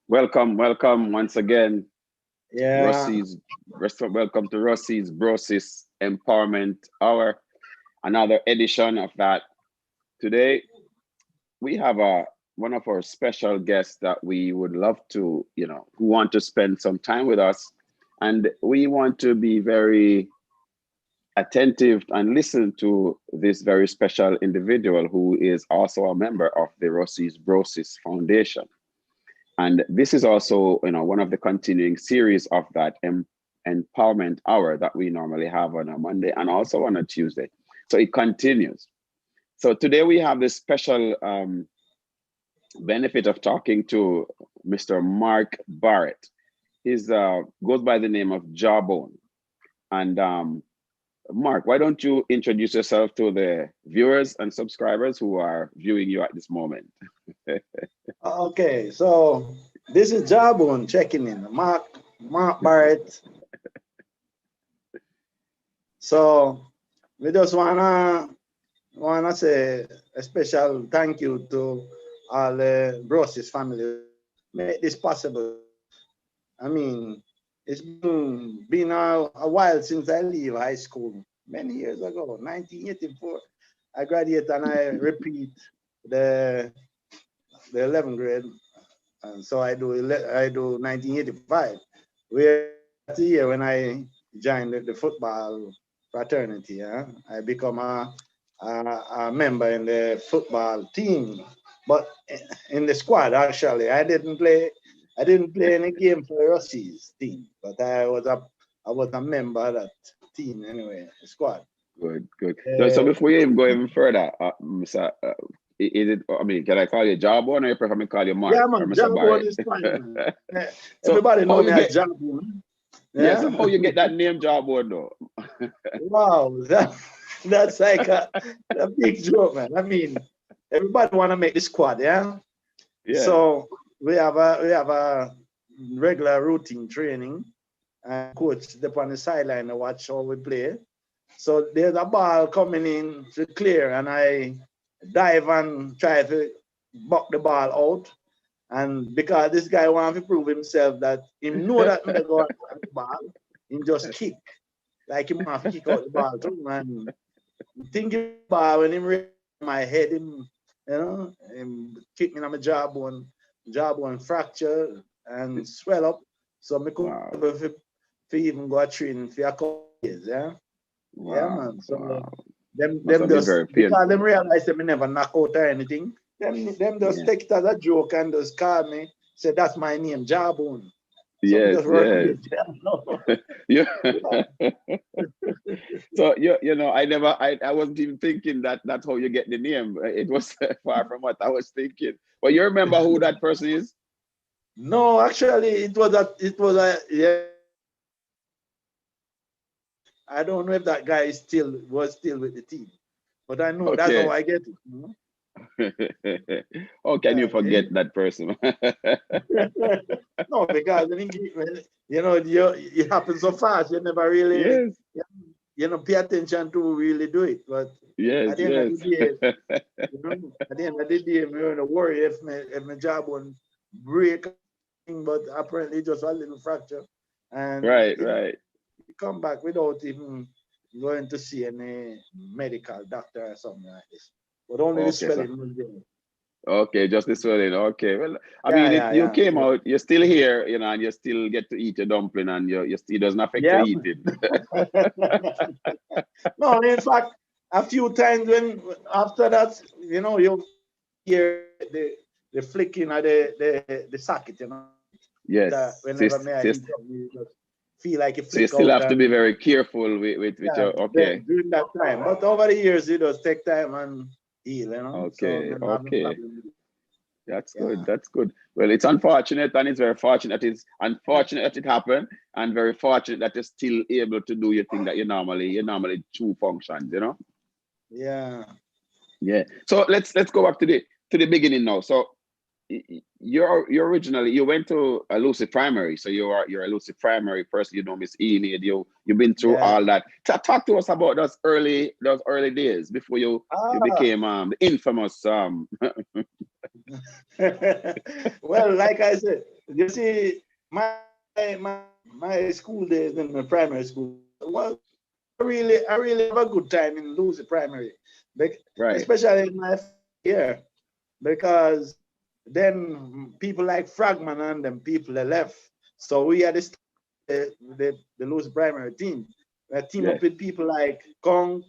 Welcome once again, Yeah. Ruseas. Welcome to Ruseas Brosis Empowerment Hour, another edition of that. Today we have one of our special guests that we would love to, who want to spend some time with us, and we want to be very attentive and listen to this very special individual who is also a member of the Ruseas Brosis Foundation. And this is also, one of the continuing series of that empowerment hour that we normally have on a Monday and also on a Tuesday. So it continues. So today we have this special benefit of talking to Mr. Mark Barrett. He's goes by the name of Jawbone. And Mark, why don't you introduce yourself to the viewers and subscribers who are viewing you at this moment? Okay, so this is Jabun checking in. Mark Barrett. So we just wanna say a special thank you to all the Brosis family make this possible. I mean, it's been a while since I leave high school. Many years ago, 1984. I graduate and I repeat the 11th grade, and so I do 1985. Where that's the year when I joined the football fraternity. Yeah? I become a member in the football team, but in the squad actually. I didn't play any game for the Ruseas team, but I was a member of that team anyway, the squad. Good. So before you even go even further, Mr. Is it? I mean, can I call you Jawbone, or you prefer me call you Yeah, Mark or man, Mr. Jabun Barrett? is fine, man. So Everybody how know you me as get? Jabun. Yeah. Yeah. So how you get that name Jawbone though? Wow, that's like a big joke, man. I mean, everybody want to make the squad, yeah. Yeah. So we have a regular routine training, and coach up on the sideline to watch how we play. So there's a ball coming in to clear, and I dive and try to buck the ball out. And because this guy wants to prove himself that he know that me go at the ball, he just kick. Like him have to kick out the ball too, man. Thinking about when him reach my head, him kick me on my jawbone fracture and swell up. So me could Wow. able to even go a training for a couple of years, yeah. Yeah, Wow. man. So Wow. Must them have been just very because them painful. realize them never knock out or anything. Them just Yeah. take it as a joke and just call me, say that's my name, Jawbone. So me Yes. just work with Yes. it. Yeah. Yeah. Yeah. So I wasn't even thinking that that's how you get the name. It was far from what I was thinking. But you remember who that person is? No, actually, it was a yeah. I don't know if that guy was still with the team, but I know that's how Okay. I get it. How can you Yeah. forget that person? No, because it happens so fast. You never really Yes, pay attention to really do it. But at yes, the end of yes. the day, at the end of the day, me don't worry if my job won't break, but apparently just a little fracture, and Right, right. you come back without even going to see any medical doctor or something like this. But only the Okay, so swelling was there. okay, just this one. Okay. Well, I Yeah, mean, yeah, you yeah, came out, you're still here, and you still get to eat your dumpling, and you still doesn't affect your yeah. eating. No, in fact, a few times when after that, you hear the flicking of the socket, Yes. So whenever may I eat something, you just feel like it so you flick still out have to be and very careful with yeah, your. Okay, during that time. But over the years, it does take time and heal. So okay, never have no okay. problem with it. That's good. Yeah. That's good. Well, it's unfortunate, and it's very fortunate. It's unfortunate that it happened, and very fortunate that you're still able to do your thing that you normally two functions. Yeah. Yeah. So let's go back to the beginning now. So you're originally you went to a Lucid Primary, so you're a Lucid Primary person. You know Miss Enid. You've been through Yeah. all that. Talk to us about those early days before you Ah. became the infamous Well, like I said, You see, my school days in the primary school, well, I really have a good time in Lucy Primary, Right. especially in my year, because then people like Fragman and them people they left. So we had the Lucy Primary team. We team up Yes. with people like Conk,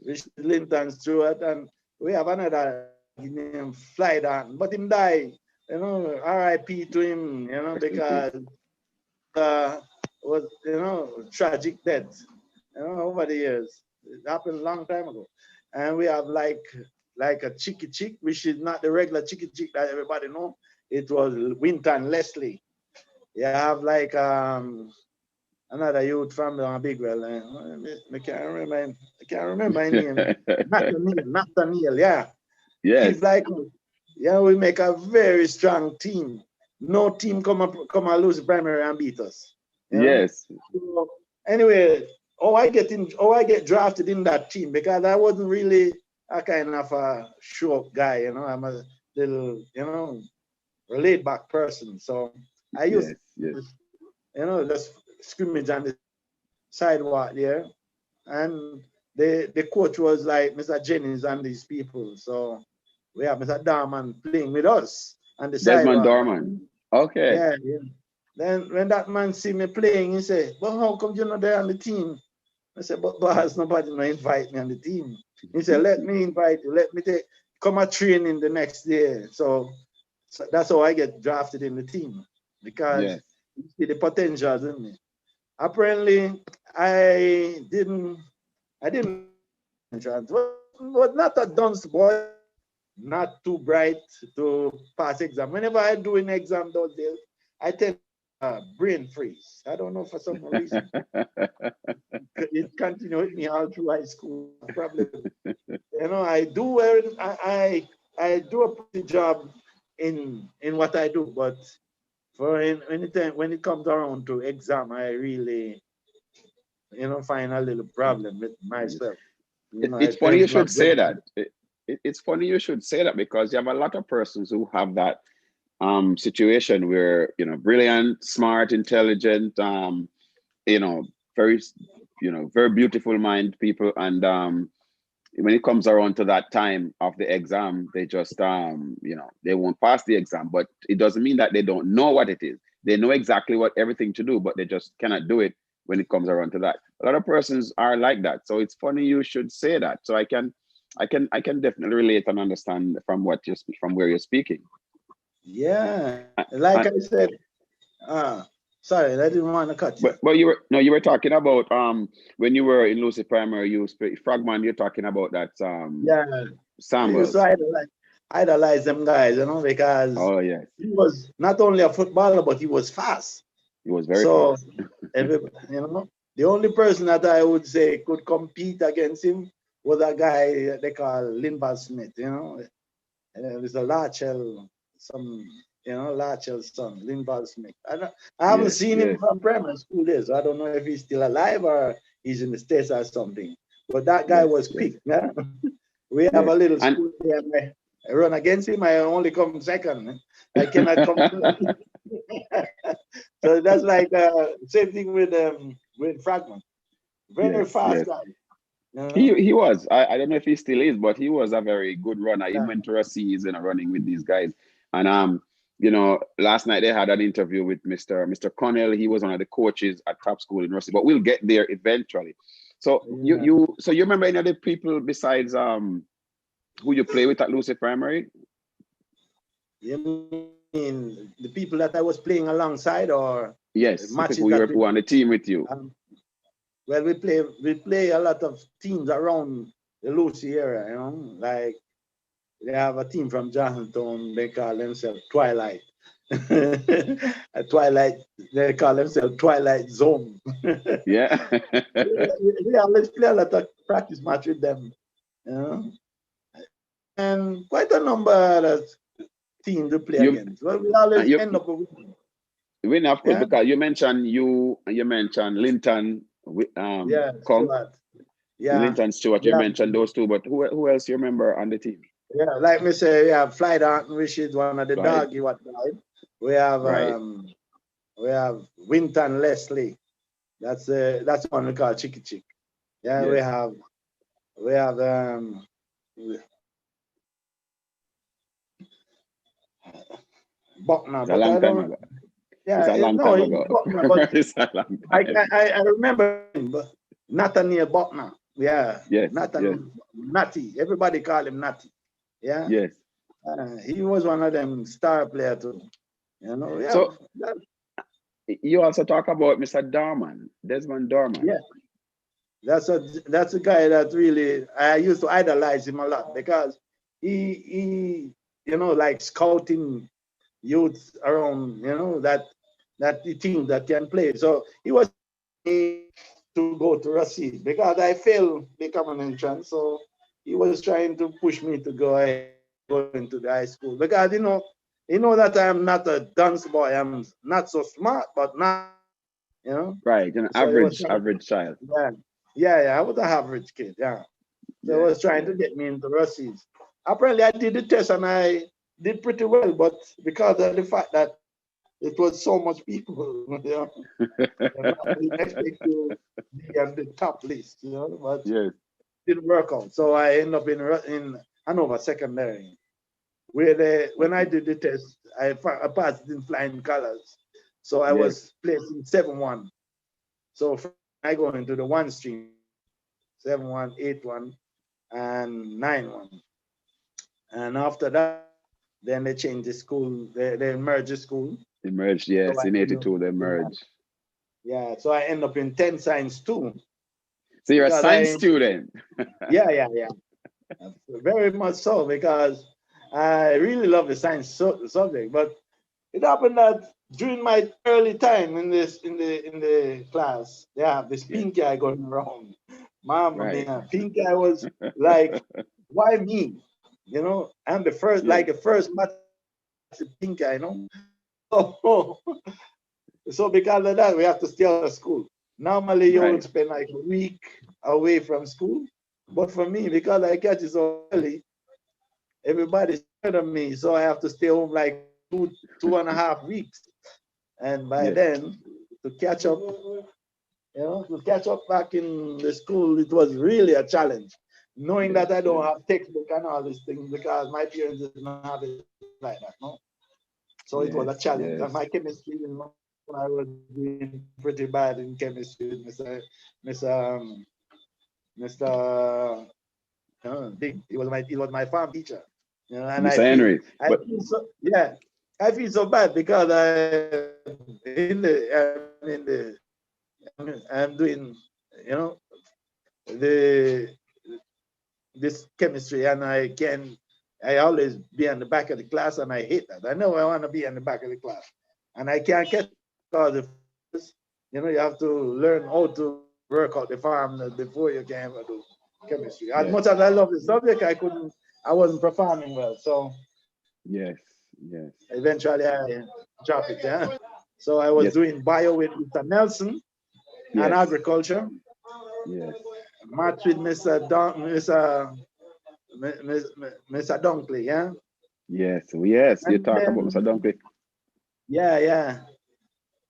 Richard Linton Stewart, and we have another named Fly Down, but him died. You know, R.I.P. to him. You know, because was tragic death. You know, over the years, it happened a long time ago, and we have like a Chicky Chick, which is not the regular Chicky Chick that everybody know. It was Winton Leslie. You have like another youth from the Big Well. I can't remember. I can't remember his name. Nathaniel. Yeah, he's Yes. like, yeah. We make a very strong team. No team come and lose primary and beat us. You know. Yes. So, anyway, I get drafted in that team because I wasn't really a kind of a show guy. You know, I'm a little laid back person. So I used Yes. Yes. to, just scrimmage on the sidewalk there, and the coach was like Mr. Jennings and these people. So we have Mr. Darman playing with us on the Desmond sidewalk. Dorman. Okay. Yeah, yeah. Then when that man see me playing, he said, "Well, how come you're not there on the team?" I said, "But boss, nobody no invite me on the team." He said, "Let me invite you. Let me come a training the next day." So that's how I get drafted in the team because Yes. you see the potentials in me. Apparently, I didn't entrance. Was not a dunce boy, not too bright to pass exam. Whenever I do an exam those days, I tend brain freeze. I don't know for some reason. It continued with me all through high school. Probably, I do I do a pretty job in what I do, but for anytime when it comes around to exam, I really find a little problem with myself. I It's funny tend you to have should say brain that. freeze. It's funny you should say that because you have a lot of persons who have that situation where brilliant, smart, intelligent, you know very very beautiful mind people, and when it comes around to that time of the exam, they just they won't pass the exam, but it doesn't mean that they don't know what it is. They know exactly what everything to do, but they just cannot do it when it comes around to that. A lot of persons are like that, so it's funny you should say that. So I can definitely relate and understand from from where you're speaking. Yeah, Uh, like uh, I said, uh, sorry, I didn't want to cut you. but you were no, you were talking about when you were in Lucy Primary, Frogman. You're talking about that Yeah, I used to Samuels. idolize them guys, because Oh yes, he was not only a footballer, but he was fast. he was very So, fast. every, the only person that I would say could compete against him was a guy they call Linval Smith. It was a Larchell, some, Larchell's son, Linval Smith. I haven't Yes, seen him yes, from primary school days. So I don't know if he's still alive or he's in the States or something. But that guy yes, was yes, quick. Yeah? We have yes. a little And school there. I run against him. I only come second. I cannot come first. So that's like same thing with Fragment. Very yes, fast yes. guy. He was. I don't know if he still is, but he was a very good runner. He Yeah. went to Ruseas and running with these guys. And last night they had an interview with Mr. Connell. He was one of the coaches at top school in Russie. But we'll get there eventually. So Yeah. you remember any other people besides who you play with at Lucy Primary? You mean the people that I was playing alongside or Yes, the people matches that who were on the team with you. well, we play a lot of teams around the Lucy area, like they have a team from Johnstown, they call themselves Twilight. A Twilight, they call themselves Twilight Zone. Yeah. We always play a lot of practice match with them, you know, and quite a number of teams to play you against. Well, we always you end up with, win, of course, yeah, because you mentioned Linton, yeah, Kong, Stuart, yeah, Linton Stewart. You yeah, mentioned those two, but who else you remember on the team? yeah. Like me say, yeah, Fly Darton, which is one of the Right? doggy what died. We have Right. Winton Leslie. That's one we call Chicky Chick. Yeah, Yes. we have Buckner, It's a but long I time don't. ago. It's Yeah, a long no, time it's ago. Buckner, but It's a long I, time. I remember him, but Nathaniel Buckner. Yeah, Yes. Yes. Natty. Everybody call him Natty. Yeah, Yes. he was one of them star player too. You know, yeah, So you also talk about Mr. Dorman, Desmond Dorman. yeah. That's a guy that really I used to idolize him a lot because he like scouting youth around that the team that can play. So he was me to go to Ruseas because I failed become an entrance. So he was trying to push me to go ahead go into the high school because that I'm not a dance boy. I'm not so smart, but not you know. Right. An So he was trying to average child. yeah. I was an average kid, yeah. So he Yes. was trying to Yes. get me into Ruseas. Apparently, I did the test and I did pretty well, but because of the fact that it was so much people, I didn't expect to be on the top list, but Yes. it didn't work out. So I ended up in Hanover Secondary, where when I did the test, I passed in flying colors. So I Yes. was placed in 7-1. So I go into the one stream, 7-1, 8-1, and 9-1. And after that, then they changed the school, they merged the school. They merged. So Yes. I In end up, '82, they yeah, merged. yeah. So I end up in 10 science too, So you're a because science student. yeah, very much so, because I really love the science subject. But it happened that during my early time in the class, they have this Yes. pink eye going around. Mama Right. mia, pink eye was like, why me? I'm the first, Yes. like the first pink eye, So, so because of that, we have to stay out of school. Normally, you would Right. spend like a week away from school. But for me, because I catch it so early, everybody's scared of me. So I have to stay home like 2.5 weeks. And by Yes. then, to catch up, back in the school, it was really a challenge. Knowing Yes. that I don't Yes. have textbook and all these things because my parents did not have it like that, no? So it was Yes. a challenge. And Yes. my chemistry, I was doing pretty bad in chemistry with Mr. Mr. Big. He was my farm teacher. And I Mr. feel Henry. I But feel so yeah. I feel so bad because I'm doing you know the this chemistry, and I always be in the back of the class, and I hate that. I know I want to be in the back of the class, and I can't catch because you have to learn how to work out the formula before you can ever do chemistry. As yes. much as I love the subject, I wasn't performing well, so Yes. Yes. eventually I dropped it. Yeah. So I was Yes. doing bio with Mr. Nelson and Yes. agriculture, Yes. math with Mr. Dunkley, yeah. Yes. Yes. You And talk about Mr. then, Dunkley. yeah.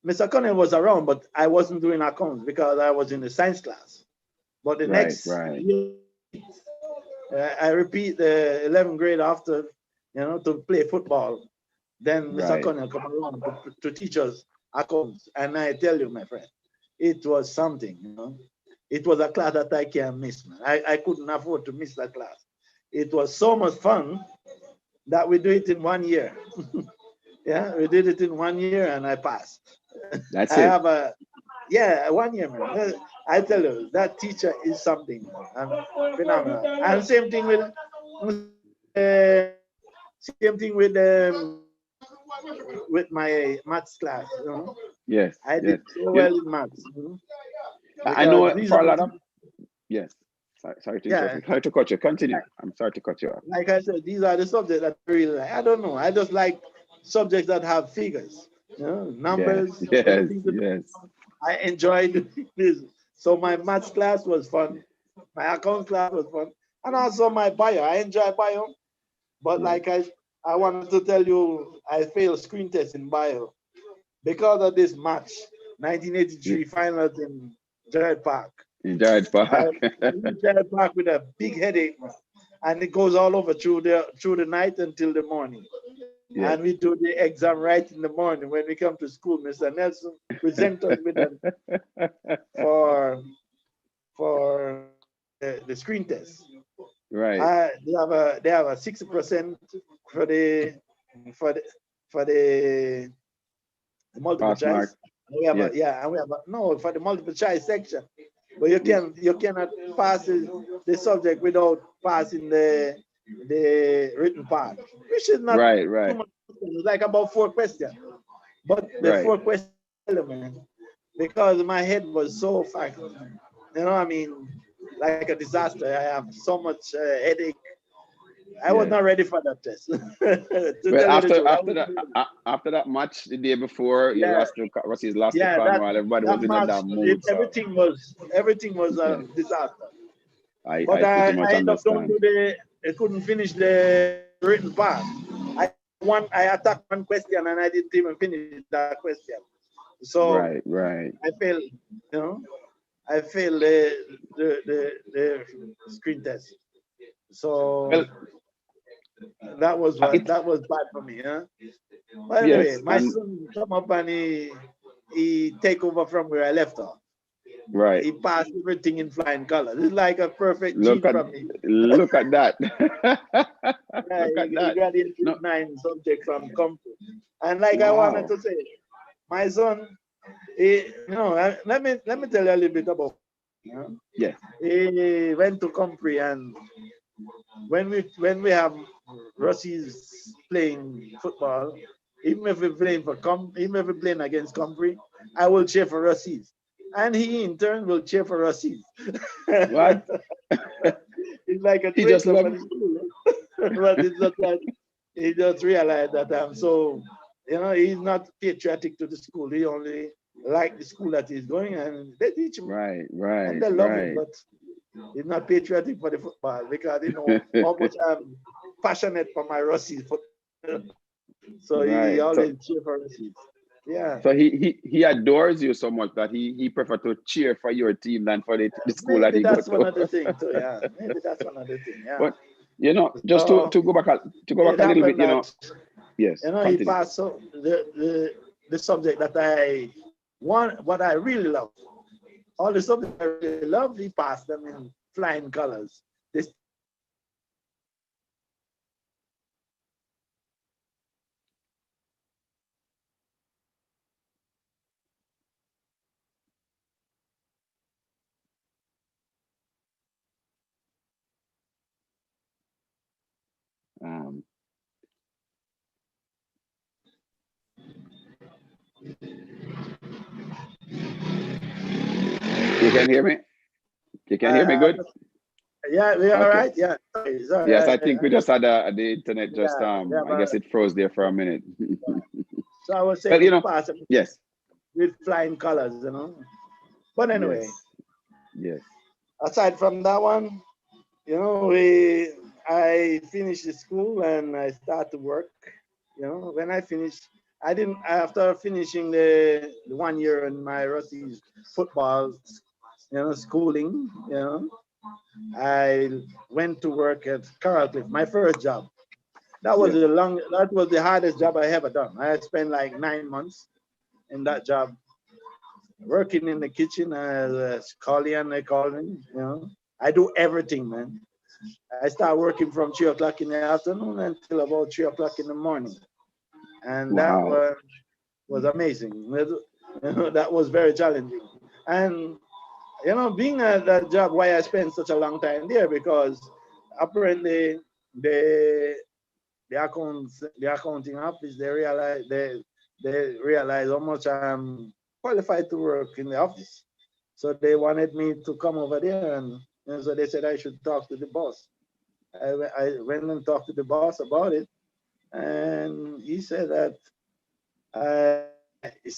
Mr. Connell was around, but I wasn't doing accounts because I was in the science class. But the Right. next Right. year, I repeat the 11th grade after, to play football. Then Mr. Right. Connell come around to teach us accounts. And I tell you, my friend, it was something. It was a class that I can't miss, man. I couldn't afford to miss that class. It was so much fun that we do it in 1 year. Yeah, we did it in 1 year and I passed. That's I it. have 1 year, man. I tell you, that teacher is something, man. Phenomenal. And same thing with my maths class. Yes. I did Yes. so You know, well in maths, I because know these for are a the lot of things, yes. Sorry to interrupt yeah, you. Sorry to cut you. Continue. I'm sorry to cut you off. like I said, these are the subjects that I really like. I don't know. I just like subjects that have figures, Yes. numbers, Yes. anything to do. Yes. I enjoyed this. So my maths class was fun. My account class was fun. And also my bio. I enjoy bio. But Yes. like I wanted to tell you I failed screen test in bio because of this match, 1983 finals in Gerald Park. Enjoyed I Park. reached Gerald Park with a big headache, man. And it goes all over through the night until the morning. Yes. And we do the exam right in the morning. When we come to school, Mr. Nelson present us with an for the screen test. Right. They have a 60% for the for the for the multiple Pass mark. choice. And we have Yes. and we have no for the multiple choice section. But Yes. you cannot pass the subject without passing the written part, which is not Right. too Right. much. It's like about 4 questions. But the Right. 4 question element, because my head was so fucked, I mean, like a disaster. I have so much headache. I was Yes. not ready for that test. To Well, tell you the truth, I was after that match the day before, you yeah, lost to Russell's lost to yeah. Cornwall. Everybody That was in a match, damn mood. So everything was a yeah, disaster. I But pretty much I end up don't understand. do I couldn't finish the written part. I attacked one question and I didn't even finish that question. So Right. Right. I failed. You know, I failed the screen test. Well, So it that was bad for me, huh? But anyway, yes, my and son come up and he take over from where I left off. right. He passed everything in flying colors. It's like a perfect Look gene at from me. look at that. Yeah, Look at he that. graduated No. 9 subjects from comfort. And like I wanted Wow. to say, my son, let me tell you a little bit about. You know, Yes. he went to Compre, and when we have Russies playing football, even if we're playing against Compre, I will cheer for Russies, and he in turn will cheer for Russies. What? He's like a He just traitor for love. the school, but it's just that he just realized that I'm so, he's not patriotic to the school. He only like the school that he's going, and they teach him Right. and Right. they love him, Right. but he's not patriotic for the football because he know how much I'm passionate for my Rossi football. So he Right. So always cheer for Rossi. Yeah, so he adores you so much that he prefer to cheer for your team than for the school that maybe he go that's one to. of the things too. Yeah, maybe that's one of the things. Yeah. But just to So to go back it a little bit, happened that yes, he continue. passed so the subject that I want, what I really love. All the subjects I really love, he passed them in flying colors. This Um, you can hear me? You can hear me I good? yeah, we all Okay. right. Yeah, sorry. Yes, I think we just had the internet just Yeah, we have I guess it froze there for a minute. so I was Well, saying he passed yes, with flying colors. But anyway, yes, yes, aside from that one, I finished the school and I start to work. When I finished, I didn't after finishing the 1 year in my Russia's football, schooling. I went to work at Carroll Cliff, my first job. yes. That was the hardest job I ever done. I spent like 9 months in that job, working in the kitchen as a scullion, they call me. I do everything, man. I start working from 3 o'clock in the afternoon until about 3 o'clock in the morning. And that Wow. was amazing. That was very challenging. And being at that job, why I spent such a long time there, because apparently the the accounting office, they realize how much I'm qualified to work in the office. So they wanted me to come over there, and so they said I should talk to the boss. I went and talked to the boss about it, and he said that she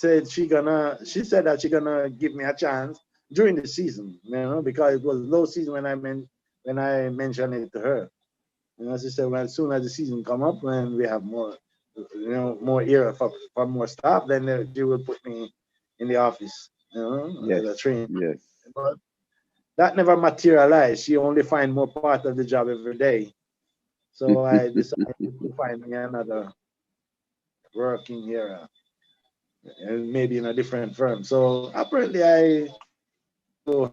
said that she gonna give me a chance during the season, because it was low season when I mentioned it to her. And as I said, when as soon as the season come up, when we have more, more area for more staff, then they will put me in the office, as Yes, a train. yes. But that never materialized. She only find more part of the job every day. So I decided to find me another working here, and maybe in a different firm. So apparently so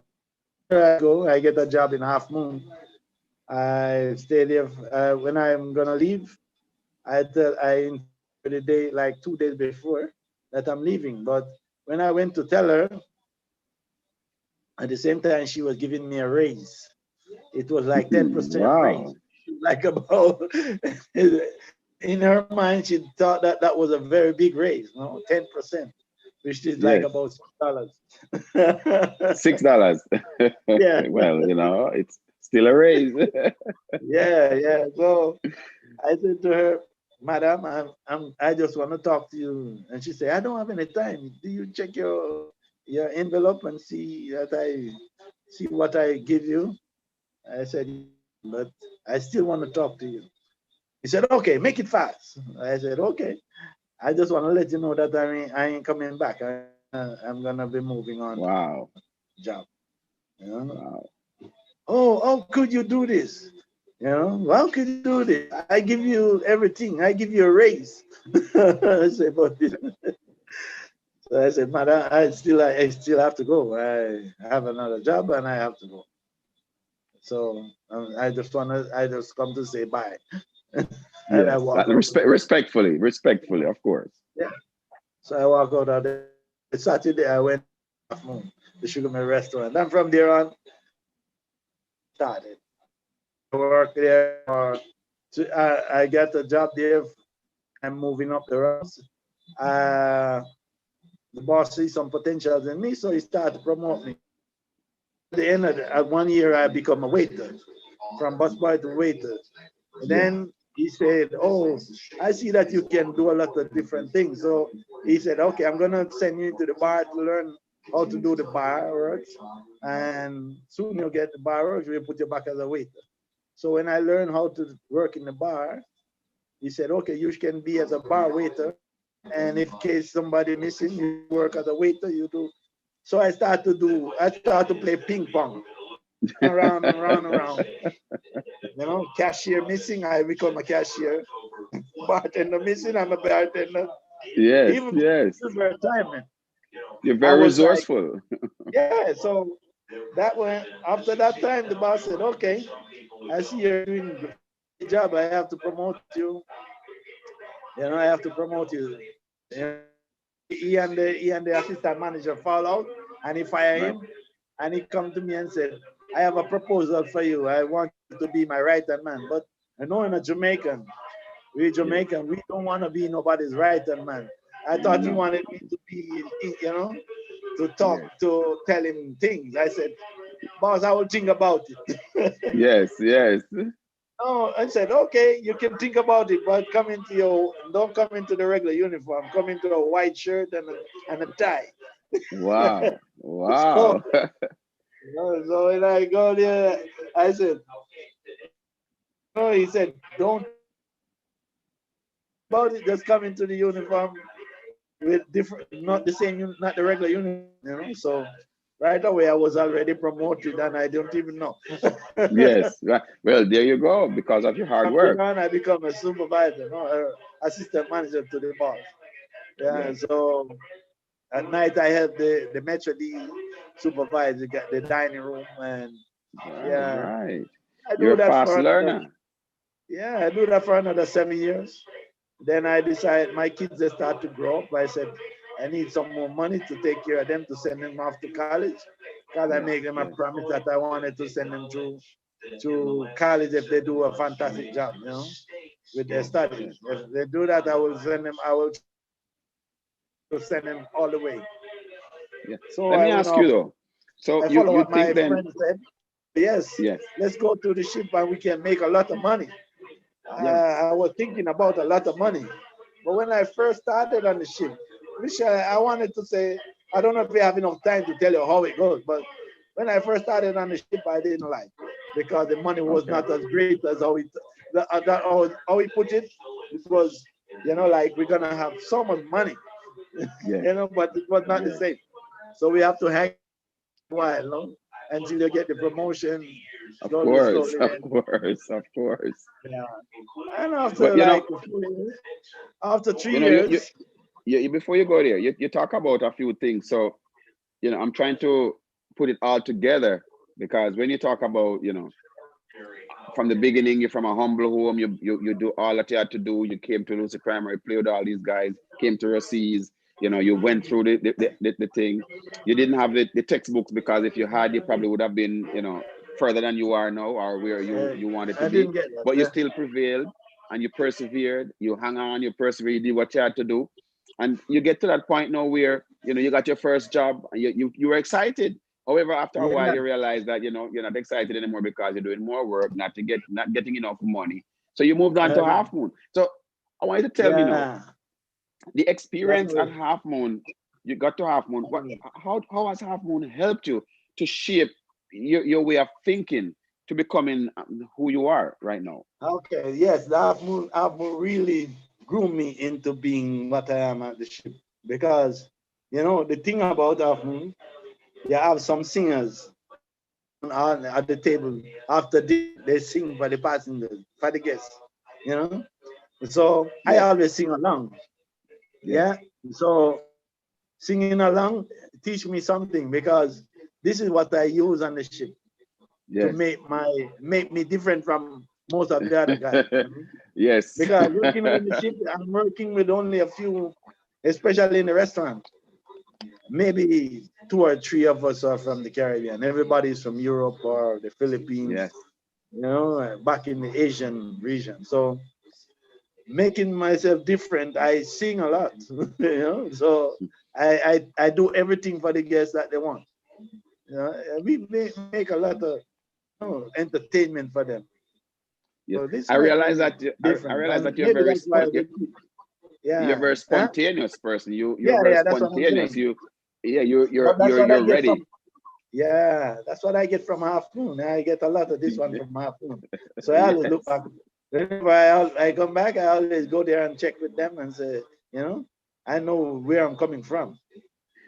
here I go. I get a job in Half Moon. I stay there. When I'm gonna leave, I inform her the day, like 2 days before, that I'm leaving. But when I went to tell her, at the same time she was giving me a raise. It was like 10% raise. Wow. Like about in her mind, she thought that that was a very big raise, 10%, which is like Yes. about $6. $6. Yeah, Well, it's still a raise. yeah, yeah. So I said to her, Madam, I just want to talk to you. And she said, I don't have any time. Do you check your envelope and see that I see what I give you? I said, yes, but I still want to talk to you. He said, okay, make it fast. I said, okay. I just want to let you know that I ain't coming back. I'm gonna be moving on to Wow. job. You know? Wow. Oh, how could you do this? How could you do this? I give you everything. I give you a raise. I said, but so I said, Madam, I still have to go. I have another job and I have to go. So I just come to say bye, and I Yes. walk out. Respectfully, of course. Yeah. So I walk out of there. Saturday I went to Half Moon, the Sugar Mill restaurant. And from there on, started. I work there for. I got a job there. I'm moving up the ranks. Uh, the boss sees some potentials in me, so he started to promote me. At the end of at 1 year, I become a waiter, from busboy to waiter. And Yes. then he said, "Oh, I see that you can do a lot of different things." So he said, "Okay, I'm gonna send you to the bar to learn how to do the bar works, and soon you'll get the bar works. We'll put you back as a waiter." So when I learned how to work in the bar, he said, "Okay, you can be as a bar waiter, and if case somebody missing, you work as a waiter. You do." So I start to play ping pong, run around and round and round. Cashier missing, I become a cashier. Bartender missing, I'm a bartender. Yes, Even yes. for retirement, You're I very was like, resourceful. yeah. So that went after that time, the boss said, "Okay, I see you're doing a great job. I have to promote you. I have to promote you." He and the assistant manager fall out, and he fire Right. him. And he come to me and said, "I have a proposal for you. I want you to be my right hand man." But I know I'm a Jamaican. We Yes. Jamaican, we don't want to be nobody's right hand man. I thought he No. wanted me to be, to talk, Yes. to tell him things. I said, "Boss, I will think about it." Yes, yes. No, I said, "Okay, you can think about it, but don't come into the regular uniform. Come into a white shirt and a tie." Wow. So, Wow. so when I go there, I said, no, he said, "Don't about it. Just come into the uniform with different, not the same, not the regular uniform." So right away, I was already promoted, and I don't even know. Yes. Right. Well, there you go. Because of your hard From then work. on, I become a supervisor, assistant manager to the boss. Yeah. Yes. So at night, I help the Metro D supervisor get the dining room, and Right, yeah, right. I You're do a that fast for another. learner. Yeah, I do that for another 7 years. Then I decided my kids they start to grow up. I said I need some more money to take care of them to send them off to college. Because I Yes, make them a yes, promise that I wanted to send them to college if they do a fantastic job, with their yes, studies. If they do that, I will send them. I will send them all the way. yeah. So Let me I, ask you though. So I you follow you what think my then? friend said. Yes, Yes, let's go to the ship and we can make a lot of money. yes, I was thinking about a lot of money. But when I first started on the ship, which I wanted to say, I don't know if we have enough time to tell you how it goes, but when I first started on the ship, I didn't like it. because the money was Okay. not as great as how we put it. It was, like we're gonna have so much money, Yes. but it was not the Yes. same. So we have to hang a while, until you get the promotion, Of slowly, course. slowly. Of Then, course. Of course. yeah. And after But like a few years, after three you years, before you go there, you talk about a few things. So, I'm trying to put it all together because when you talk about, from the beginning, you're from a humble home, you do all that you had to do. You came to Lucy Primary, played with all these guys, came to Ruseas, you went through the thing. You didn't have the textbooks because if you had, you probably would have been, further than you are now or where uh, you wanted to I be. didn't get that. But you still prevailed and you persevered, you hung on, you persevered, you did what you had to do. And you get to that point now where, you got your first job and you were excited. However, after a while, Yeah, you realize that you're not excited anymore because you're doing more work, not getting enough money. So you moved on to uh, Half Moon. So I want you to tell me now yeah. the That's experience what. at Half Moon. You got to Half Moon. How has Half Moon helped you to shape your way of thinking to becoming who you are right now? Okay, yes, the half moon really grew me into being what I am at the ship because the thing about half moon, you have some singers at the table after dinner, they sing for the passengers, for the guests, you know. So I Yes, always sing along, yes, yeah. So singing along teach me something because this is what I use on the ship to yes, make me different from most of the other guys. yes. Because working on the ship, I'm working with only a few, especially in the restaurant. Maybe two or three of us are from the Caribbean. Everybody's from Europe or the Philippines, Yes. back in the Asian region. So making myself different, I sing a lot, So I do everything for the guests that they want. And we make a lot of entertainment for them. Yes. So this I make realize me that I different, realize and that maybe that's why they you're a yeah. very Huh? spontaneous person. You're Yeah, very yeah, that's what I'm spontaneous. saying. You're But that's what I you're get ready. from, yeah, that's what I get from Half Moon. I get a lot of this one from Half Moon. So I always look Yes. back. Whenever I come back, I always go there and check with them and say, you know, I know where I'm coming from.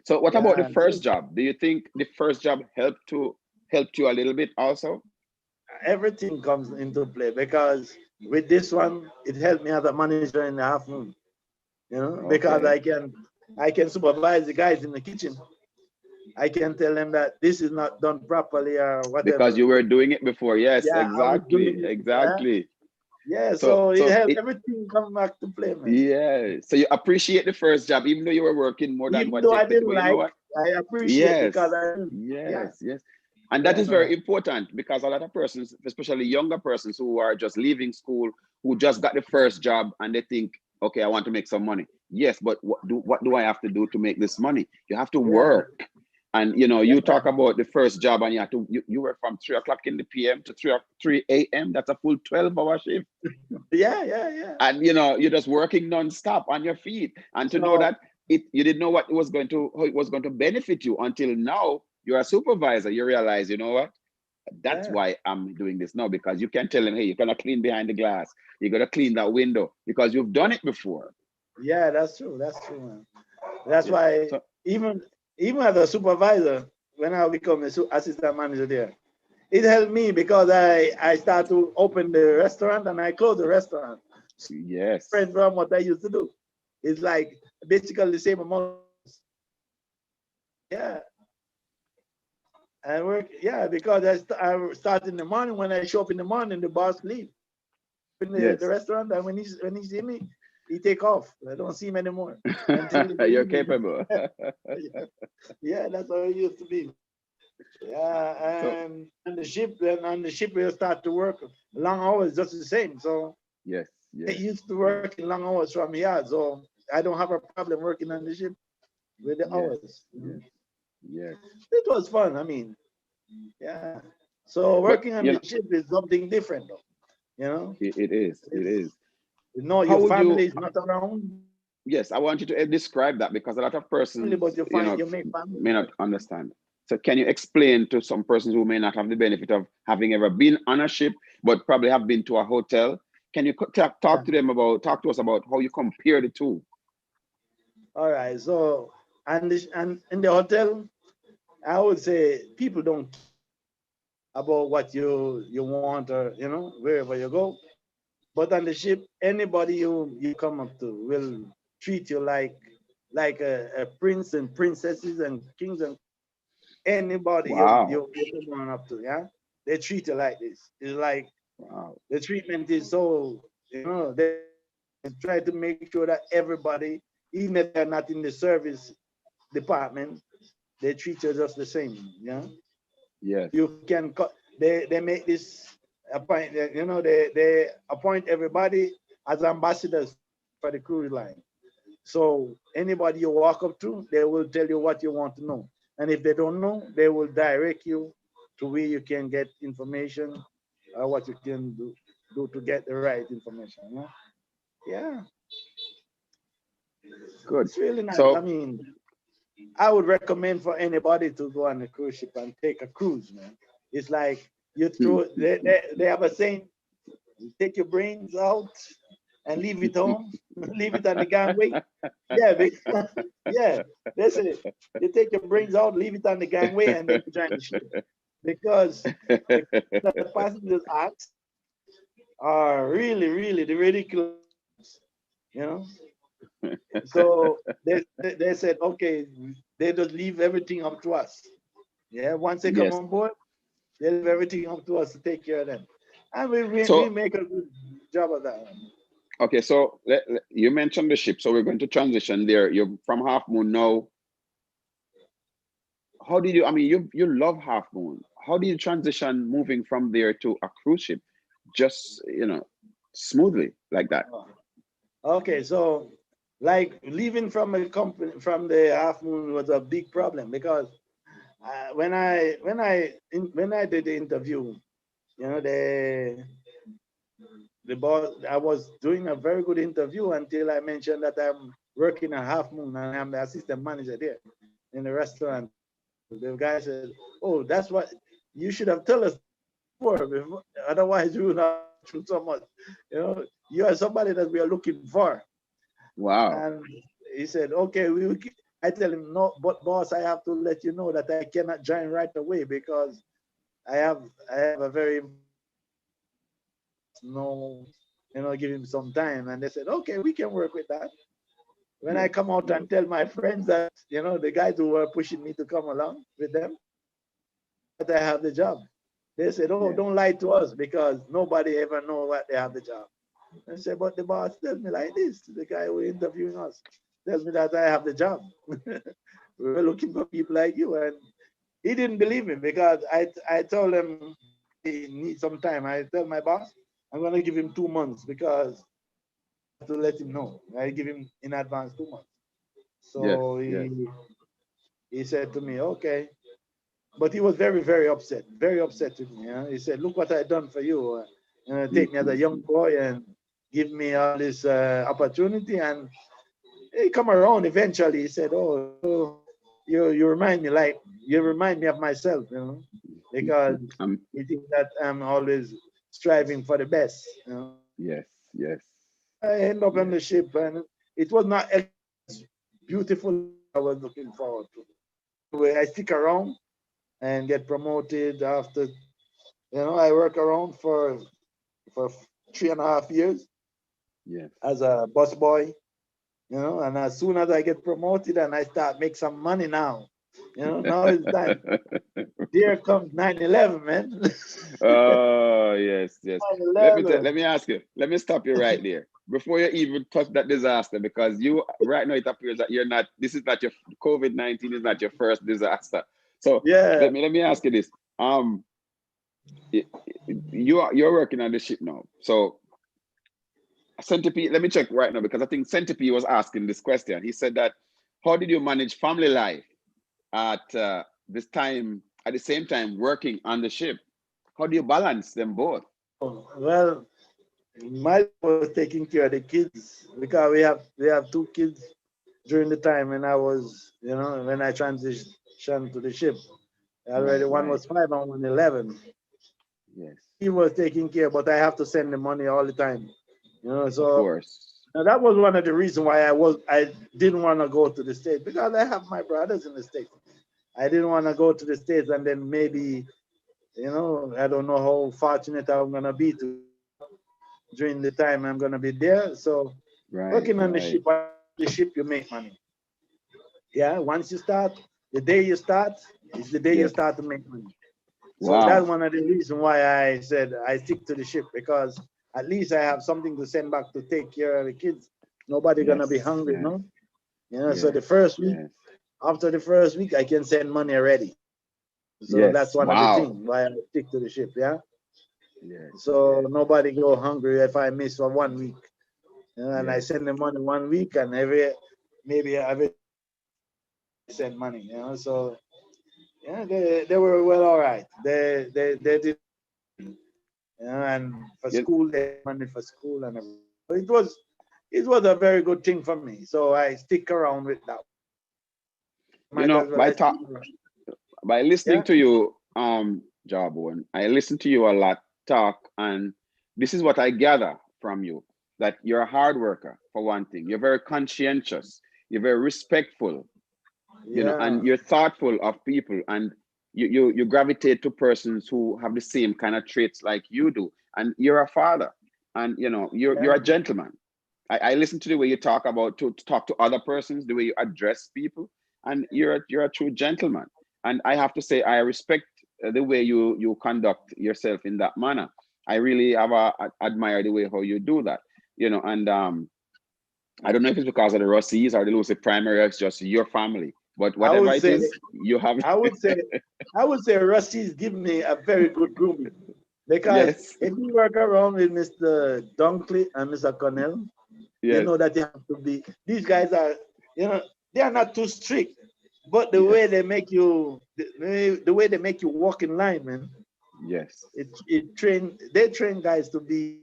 So what about the Yeah, first job? Do you think the first job helped you a little bit also? everything comes into play because with this one, it helped me as a manager in the Half Moon. Because Okay. I can supervise the guys in the kitchen. I can tell them that this is not done properly or Because whatever. you were doing it before. Yes, Yeah, I was exactly. doing it. Yeah, Exactly. yeah. So So it so helped it everything come back to play, man. yeah. So you appreciate the first job, even though you were working more than Even what though you I expected. didn't But you know like, what? I appreciate because Yes, I didn't. Yeah, yes, yes. And that yeah, is man. very important because a lot of persons, especially younger persons who are just leaving school, who just got the first job and they think, okay, I want to make some money. Yes, but what do I have to do to make this money? You have to Yeah, work. And you yeah, talk about the first job and you work from 3 o'clock in the PM to 3 a.m. That's a full 12-hour shift. yeah, yeah, yeah. And you're just working non-stop on your feet. And to know So that you didn't know how it was going to benefit you until now you're a supervisor. You realize, you know what? That's yeah, why I'm doing this now, because you can tell them, hey, you're gonna clean behind the glass, you're gonna clean that window because you've done it before. yeah, that's true. That's true, man. That's Yeah. why So even even as a supervisor, when I become a assistant manager there, it helped me because I start to open the restaurant and I close the restaurant. yes. Different from what I used to do. It's like basically the same amount. Yeah, I work. Yeah, because I start in the morning. When I show up in the morning, the boss leave in the Yes. restaurant, and when he see me, he take off. I don't see him anymore until in the You're evening. capable. Yeah, that's how it used to be. So Yeah, and on the ship we'll start to work long hours just the same. So yes, I yes, used to yes, work in long hours from here, so I don't have a problem working on the ship with the yes, hours. yes, yes. It was fun. I mean, yeah. So But working on the ship is something different, though. You know, it is, it it's is. your How would you? family is not around, Yes, I want you to describe that because a lot of family, persons, but you find you make family. may not understand. So can you explain to some persons who may not have the benefit of having ever been on a ship, but probably have been to a hotel? Can you talk to them about, talk to us about how you compare the two? All right. So, and in the hotel, I would say people don't care about what you want, or wherever you go. But on the ship, anybody you come up to will treat you like a prince and princesses and kings, and anybody Wow. you come on up to, yeah, they treat you like this. It's like Wow. the treatment is so, they try to make sure that everybody, even if they're not in the service department, they treat you just the same. Yeah, Yes. you can cut. They make this appoint. They appoint everybody as ambassadors for the cruise line. So anybody you walk up to, they will tell you what you want to know. And if they don't know, they will direct you to where you can get information, or what you can do to get the right information. Yeah, yeah, Good. it's really nice. I So, mean, I would recommend for anybody to go on a cruise ship and take a cruise, man. It's like you hmm. throw. They have a saying: take your brains out and leave it home, leave it on the gangway. Yeah, yeah. That's it. You take your brains out, leave it on the gangway, and then you join the ship. Because the questions that the passengers ask are really, really the ridiculous, you know. So they said, okay, they just leave everything up to us. Yeah, once they come Yes. on board, they leave everything up to us to take care of them. And we So, make a good job of that. okay, so you mentioned the ship, so we're going to transition there. You're from Half Moon now. How did you? I mean, you love Half Moon. How do you transition moving from there to a cruise ship, just smoothly like that? Okay, so like leaving from a company from the Half Moon was a big problem, because when I did the interview, the boss, I was doing a very good interview until I mentioned that I'm working at Half Moon and I'm the assistant manager there in the restaurant. The guy said, "Oh, that's what you should have told us before, otherwise we would not through so much. You are somebody that we are looking for." Wow. And he said, "Okay, we will." I tell him, "No, but boss, I have to let you know that I cannot join right away because I have I have a very no, give him some time." And they said, "Okay, we can work with that." When I Yes. come out Yes. and tell my friends that, the guys who were pushing me to come along with them, that I have the job, they said, "Oh, Yes. don't lie to us because nobody ever know what they have the job." I said, "But the boss tells me like this. The guy who interviewing us tells me that I have the job. We were looking for people like you." And he didn't believe me because I told him I need some time. I tell my boss I'm gonna give him 2 months because I have to let him know. I give him in advance 2 months. Yes. So Yes. he said to me, "Okay." But he was very upset with me. He said, "Look what I done for you. Take me as a Mhm. young boy and give me all this opportunity." And he come around eventually. He said, "Oh, you remind me, like you remind me of myself, because Um. he thinks that I'm always striving for the best." Yes. Yes. I end up on Yes. the ship, and it was not as beautiful as I was looking forward to. Anyway, I stick around and get promoted after. I work around for 3.5 years Yes. as a bus boy. And as soon as I get promoted and I start make some money now, now it's time. There comes 9/11, man. Oh, yes, yes. Let 9/11. me ask you. Let me stop you right there before you even touch that disaster, because you right now it appears that you're not. This is not your COVID-19 is not your first disaster. So Yeah. let me ask you this. Um, y- you're working on the ship now. So Centipede, let me check right now because I think Centipede was asking this question. He said that how did you manage family life at this time, at the same time working on the ship? How do you balance them both? Oh, well, my job was taking care of the kids because we have 2 kids during the time when I was, when I transitioned to the ship. Already Right, one right. was 5 and one 11. Yes. He was taking care, but I have to send the money all the time. Of So course. now that was one of the reasons why I didn't want to go to the States, because I have my brothers in the States. I didn't want to go to the States and then maybe, I don't know how fortunate I'm gonna be to during the time I'm gonna be there. So Right, working on right. the ship, you make money. Yeah, once you start, the day you start is the day you Yes. start to make money. So that's Wow. one of the reasons why I said I stick to the ship, because at least I have something to send back to take care of the kids. Nobody gonna be Yes, hungry, yes, no? So the yes, first week, yes, after the first week, I can send money already. So that's yes. one of the Wow. things why I stick to the ship, yeah. Yes, So yes, nobody go hungry if I miss for 1 week. And I yes. send them money 1 week, and maybe every I send money, So yeah, they were well all right. They did, and for You, school they had money for school and everything. So it was a very good thing for me. So I stick around with that. you Might know, as well I stick around. by listening Yeah, to you, Jawbone, I listen to you a lot talk, and this is what I gather from you, that you're a hard worker, for one thing. You're very conscientious, you're very respectful, yeah, and you're thoughtful of people, and you gravitate to persons who have the same kind of traits like you do, and you're a father, and you're yeah. a gentleman. I listen to the way you talk about to talk to other persons, the way you address people, and you're a true gentleman. And I have to say, I respect the way you conduct yourself in that manner. I really have admire the way how you do that, and I don't know if it's because of the Russies or the Lucy primary, or it's just your family, but I whatever would it say, is, you have. I would say, Rusty's given me a very good grooming, because Yes, if you work around with Mr. Dunkley and Mr. Connell, you yes, know that you have to be. These guys are, you know, they are not too strict, but the yes, way they make you, the way they make you walk in line, man, yes, they train guys to be,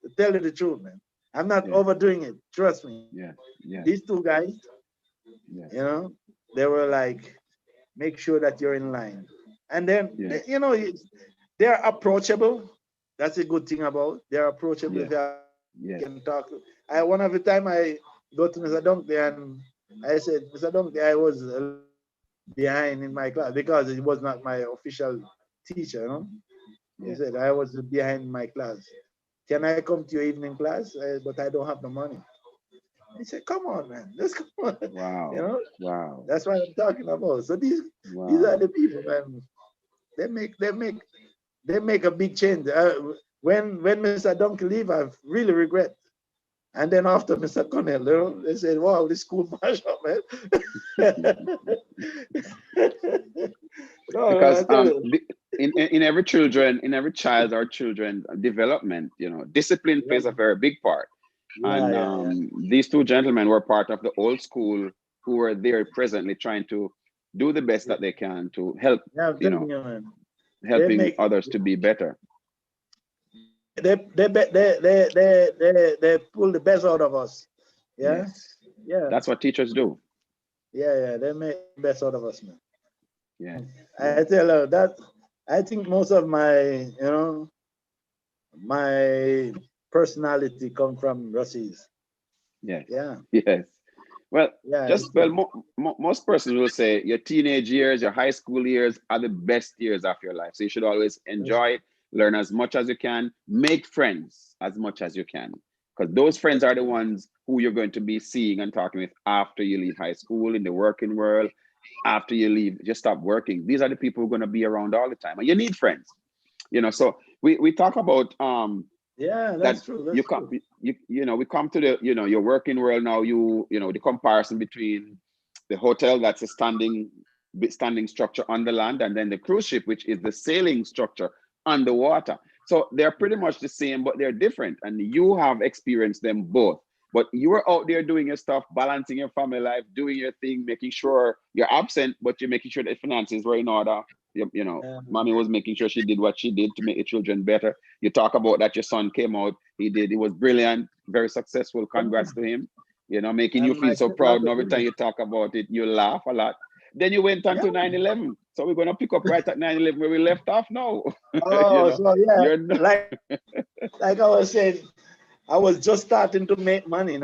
to tell you the truth, man. I'm not yes, overdoing it. Trust me. yes, yes, These two guys, yes, you know, they were like, make sure that you're in line. And then, yes, they're approachable. That's a good thing about. They're approachable. If yes, you yes, can talk. One of the time I go to Mr. Dunkley and I said, Mr. Dunkley, I was behind in my class because it was not my official teacher. He yes. said, I was behind in my class. Can I come to your evening class? But I don't have the money. He said, come on, man. Let's come on. you Wow, know, wow, that's what I'm talking about. So these are wow. the people, man. They make a big change. When Mr. Duncan leave, I really regret. And then after Mr. Connell, they said, "Wow, this school mash up, man." No, Because I tell you, in every children, in every child or children development, discipline yeah, plays a very big part. yeah, And yeah, yeah, these two gentlemen were part of the old school who were there presently trying to do the best yeah. that they can to help, Yeah, I'm you telling know, you, man. They helping make others to be better. they pull the best out of us. Yeah, Yes, yeah, that's what teachers do. yeah, yeah. They make the best out of us, man. Yes, I yes, tell you that I think most of my personality come from Russies. yes, Yeah, yes. Well, yeah, just well, most persons will say your teenage years, your high school years are the best years of your life. So you should always that's, enjoy it, learn as much as you can, make friends as much as you can, because those friends that's are the true. ones who you're going to be seeing and talking with after you leave high school, in the working world, after you leave, just stop working. These are the people who are going to be around all the time, and you need friends. So we talk about Yeah, that that's true. you That's come true. we come to the your working world now. The comparison between the hotel, that's a standing structure on the land, and then the cruise ship, which is the sailing structure on the water. So they're pretty much the same, but they're different, and you have experienced them both. But you were out there doing your stuff, balancing your family life, doing your thing, making sure you're absent, but you're making sure the finances were in order. Mommy was making sure she did what she did to make the children better. You talk about that your son came out, he was brilliant, very successful. Congrats to him. Making you And feel my so proud. And daughter every time too. you talk about it, you laugh a lot. Then you went on Yeah, to 9/11. So we're gonna pick up right at 9/11 where we left off now. You Oh, know, so yeah, you're not, like I was saying, I was just starting to make money,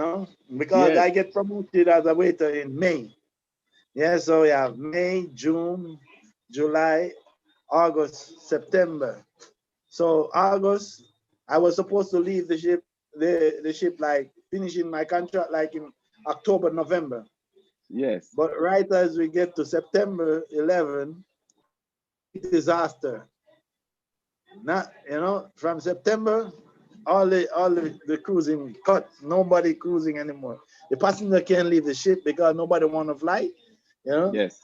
because yes, I get promoted as a waiter in May. Yeah, so yeah, May, June, July, August, September. So August, I was supposed to leave the ship like finishing my contract like in October, November. yes, But right as we get to September 11, big disaster. Not, from September, all the cruising cut. Nobody cruising anymore. The passenger can't leave the ship because nobody want to fly. You know. yes,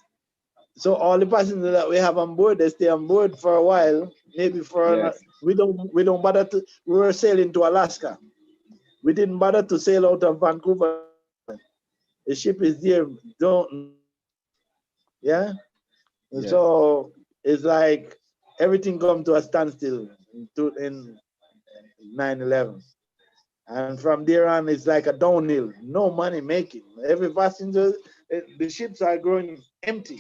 So all the passengers that we have on board, they stay on board for a while. Maybe yes, we don't bother to. We were sailing to Alaska. We didn't bother to sail out of Vancouver. The ship is there. Don't, yeah. And yes. so it's like everything come to a standstill in 9/11. And from there on, it's like a downhill. No money making. Every passenger, the ships are growing empty.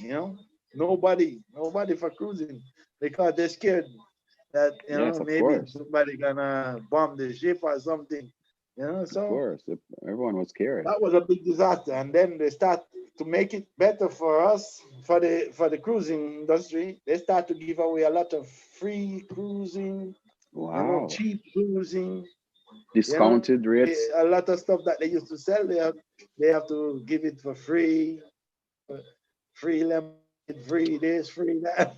Nobody for cruising because they're scared that Yes, of maybe course, somebody gonna bomb the ship or something. of So course. Everyone was scared. that was a big disaster. And then they start to make it better for us for the cruising industry. They start to give away a lot of free cruising, Wow. cheap cruising. Discounted rates. A lot of stuff that they used to sell, they have to give it for free, free lemonade, free this, free that.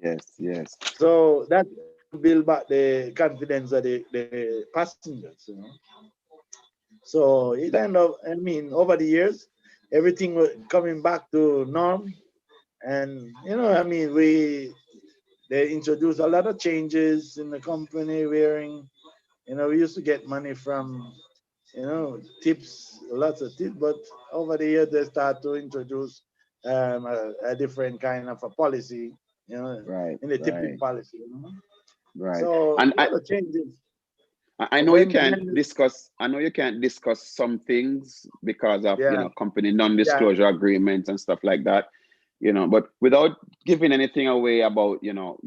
Yes, yes. So that build back the confidence of the passengers. So it That, kind of, I mean, over the years, everything was coming back to norm. And, I mean, they introduced a lot of changes in the company wearing, we used to get money from, tips, lots of tips, but over the years, they start to introduce a different kind of a policy, right, in the tipping right, policy. right. So And a lot of changes. I know you When, can't when, discuss. I know you can't discuss some things because of yeah, company yeah, non-disclosure agreements and stuff like that. But without giving anything away about your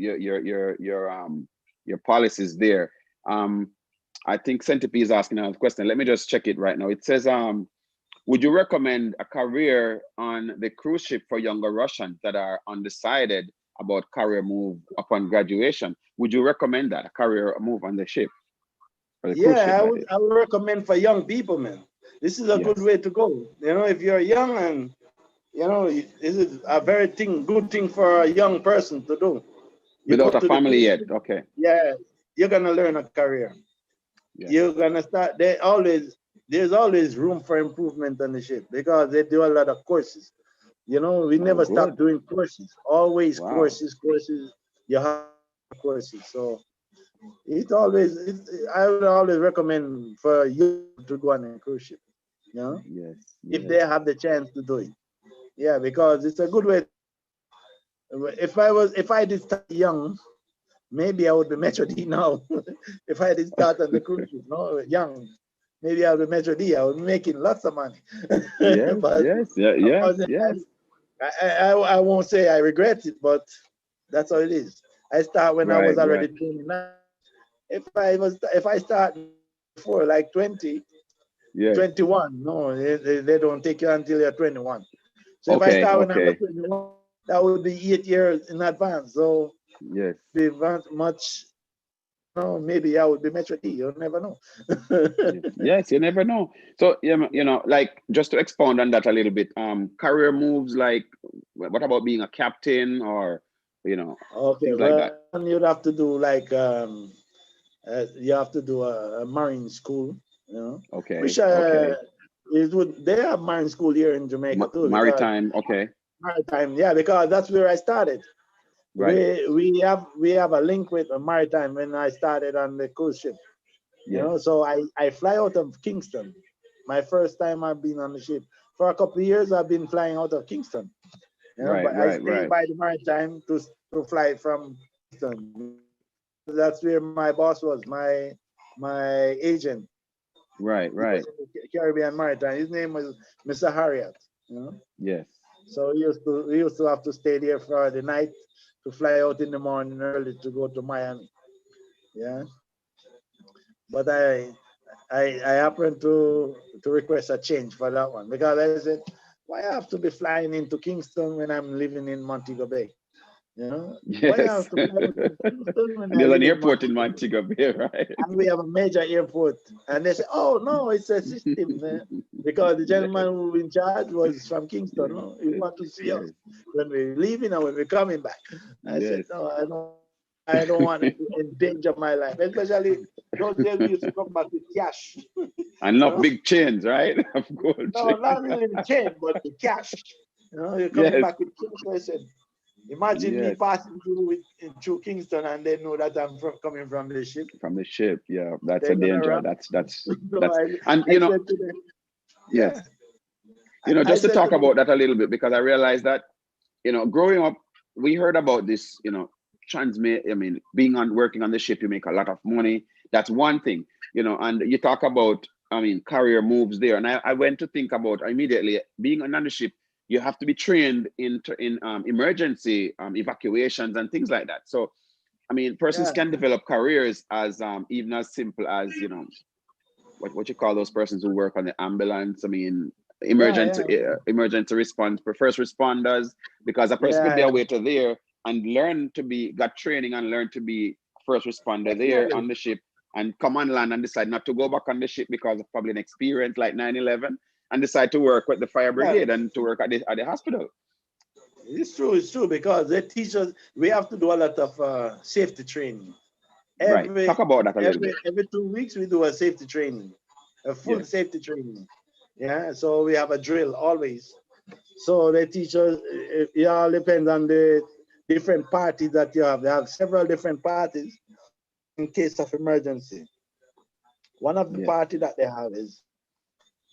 policies there. Um, I think Centipede is asking a question. Let me just check it right now. It says, would you recommend a career on the cruise ship for younger Russians that are undecided about career move upon graduation? Would you recommend that a career move on the ship? For the cruise ship, yeah, I that would, is. I would recommend for young people, man. This is a good Yes. way to go. If you're young and, this is a very good thing for a young person to do. You go Without a to the family cruise yet. ship, Okay. yeah, you're gonna learn a career. Yes. You're gonna start. There's always room for improvement on the ship because they do a lot of courses. We Oh, never good. stop doing courses. Always Wow. courses. You have courses. So I would always recommend for you to go on a cruise ship. Yes. If they Yes. have the chance to do it. Yeah, because it's a good way. If I did start young, maybe I would be Metro D now. If I did start on the cruise ship, no, young, maybe I would be Metro D. I would be making lots of money. Yes. But Yes. Yeah. Yes. Yes. I won't say I regret it, but that's how it is. I start when I Right. was Right. already 29. If I start before like 20, Yes. 21, no, they don't take you until you're 21. So if I Okay. start when I was Okay. 21, that would be 8 years in advance. So Yes. be much. No, maybe I would be Metro D. You'll never know. Yes. Yes. You never know. So like just to expound on that a little bit. Career moves like what about being a captain or Okay, things like well, that. you'd have to do like you have to do a marine school, Okay. which Okay. they have marine school here in Jamaica too because Maritime. Okay. maritime, yeah, because that's where I started. Right. We have a link with a maritime when I started on the cruise ship. Yes. So I fly out of Kingston. My first time I've been on the ship. For a couple of years I've been flying out of Kingston. Right. But I Right. stayed Right. by the maritime to fly from Kingston. That's where my boss was, my agent. Right. He was Right. in the Caribbean Maritime. His name was Mr. Harriet. Yes. So we used to have to stay there for the night to fly out in the morning early to go to Miami. Yeah, but I happened to request a change for that one because I said, why I have to be flying into Kingston when I'm living in Montego Bay? You know, why I Yes. have to fly out to Kingston when And I there's live an in airport in Montego Bay? Montego Bay, right? And we have a major airport. And they say, oh no, it's a system, man. Because the Yes, gentleman who in charge was from Kingston. yes, No? He want to see us yes, when we're leaving and when we're coming back. I said, yes. no, I don't want to endanger my life, especially those days we used to come back with cash. And You not know, big chains, right? Of gold no, chain. not really the change, but the cash. You know, you're coming Yes, back with cash. I said, imagine me yes. passing through Kingston and they know that I'm coming from the ship. From the ship. Yeah, that's a They're gonna danger. run. So That's I, and I said to them, yes. yeah. I Just to said to talk them, about that a little bit, because I realized that, growing up, we heard about this, transmit, being on working on the ship, you make a lot of money. That's one thing, and you talk about, career moves there. And I went to think about immediately being on the ship, you have to be trained in emergency evacuations and things like that. So, persons yeah, can develop careers as even as simple as, what you call those persons who work on the ambulance. yeah, Emergency yeah, emergency response for first responders, because a person could yeah, be yeah. away to there and got training and learn to be first responder there Definitely. on the ship, and come on land and decide not to go back on the ship because of probably an experience like 9/11, and decide to work with the fire Yeah, brigade and to work at the hospital. it's true because they teach us. We have to do a lot of safety training. Right. Every Talk about that a little every bit. every 2 weeks we do a safety training, a full Yes. safety training. Yeah, so we have a drill always. So they teach us. It all depends on the different parties that you have. They have several different parties in case of emergency. One of the Yes. party that they have is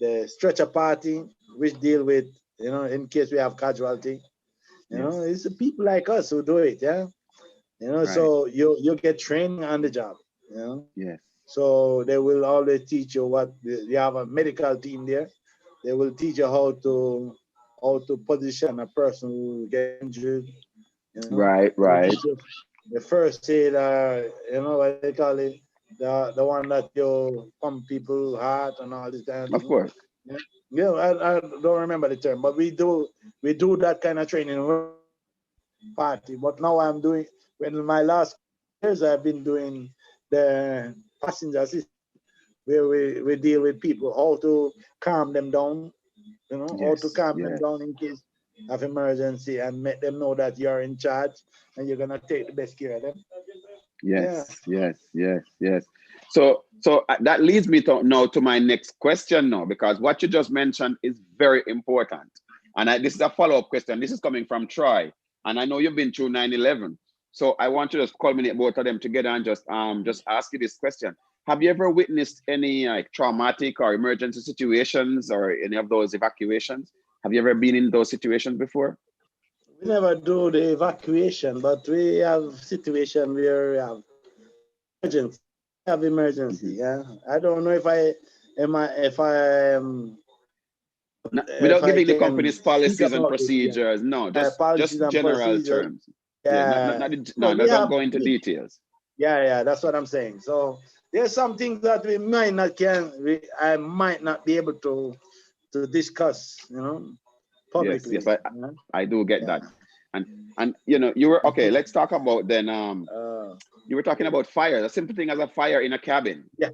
the stretcher party, which deal with, in case we have casualty. Yes. It's the people like us who do it. Yeah. Right. So you get training on the job. Yes. So they will always teach you what you have a medical team there. They will teach you how to position a person who get injured. Right. They will Right. teach you the first aid. What they call it, the one that you pump people heart and all this kind of Of thing. course. Yeah, yeah. I don't remember the term, but we do that kind of training party. But now I'm doing, when my last years I've been doing the passenger assist, where we deal with people, how to calm them down, how to Yes. calm them Yes. down in case of emergency and make them know that you're in charge and you're gonna take the best care of them. Yeah. Yes, yes, yes, yes. So that leads me to now to my next question now, because what you just mentioned is very important. And this is a follow-up question. This is coming from Troy. And I know you've been through 9/11. So I want to just culminate both of them together and just ask you this question. Have you ever witnessed any like traumatic or emergency situations or any of those evacuations? Have you ever been in those situations before? We never do the evacuation, but we have situation where we have emergency. We have emergency. Mhm. Yeah. I don't know if Without I giving the can company's speak policies and about this. Yeah. procedures, no, Policies just and general procedures. terms. Yeah, Yeah. no, We don't have. go into details. Yeah, yeah, that's what I'm saying. So there's some things that I might not be able to discuss, Yes, publicly. yes, I do get Yeah. that. And you were okay. Let's talk about then. Uh, You were talking about fire. A simple thing as a fire in a cabin. yeah,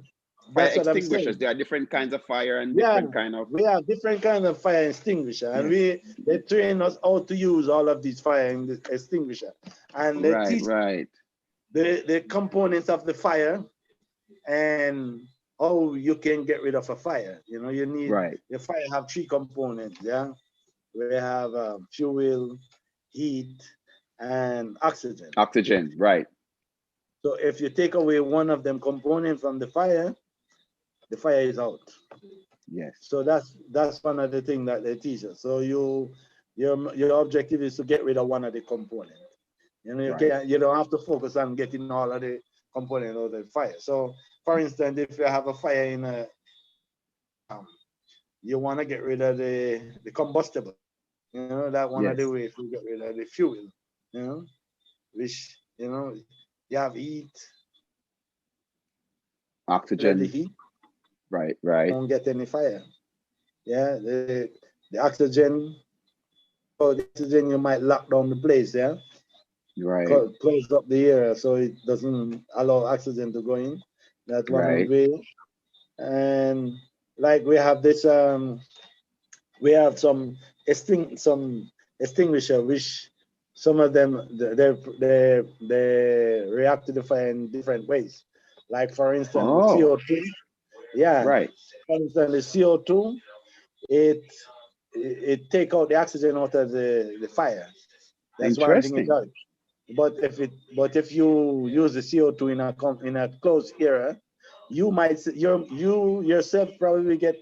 Fire that's what I'm extinguishers. saying. There are different kinds of fire and Yeah, different kind of. we have different kind of fire extinguisher, and Yes. they train us how to use all of these fire extinguisher, and they Right, teach right, the components of the fire and how you can get rid of a fire. You need right. the fire have three components. Yeah, we have fuel, heat, and oxygen. Oxygen. Right. So if you take away one of them components from the fire is out. Yes. So that's one of the things that they teach us. So your objective is to get rid of one of the components. Right. You don't have to focus on getting all of the component of the fire. So for instance, if you have a fire in a, you want to get rid of the combustible. You know, that one of Yes. the ways we get rid of the fuel, you know, which, you have heat, let the Oxygen. heat, Right, right, don't get any fire. Yeah, the oxygen, oh, the oxygen you might lock down the place, yeah, right, close up the air so it doesn't allow oxygen to go in. That's one right. way. And like we have this, we have some extinguisher which some of them they react to the fire in different ways. Like for instance, the Oh, CO2. Yeah, right. for instance, the CO2, it it take out the oxygen out of the fire. That's one thing it Interesting. does. But if you use the CO2 in a closed area, you might you yourself probably get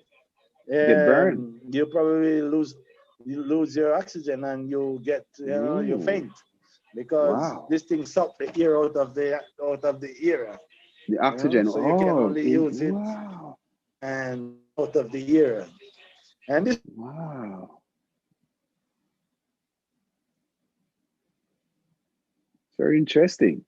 Get burned. you probably lose your oxygen and you get you Ooh, faint because wow. this thing suck the air out of the air, The oxygen. so you can Oh, only use it wow. and out of the air. And this Wow. Very interesting.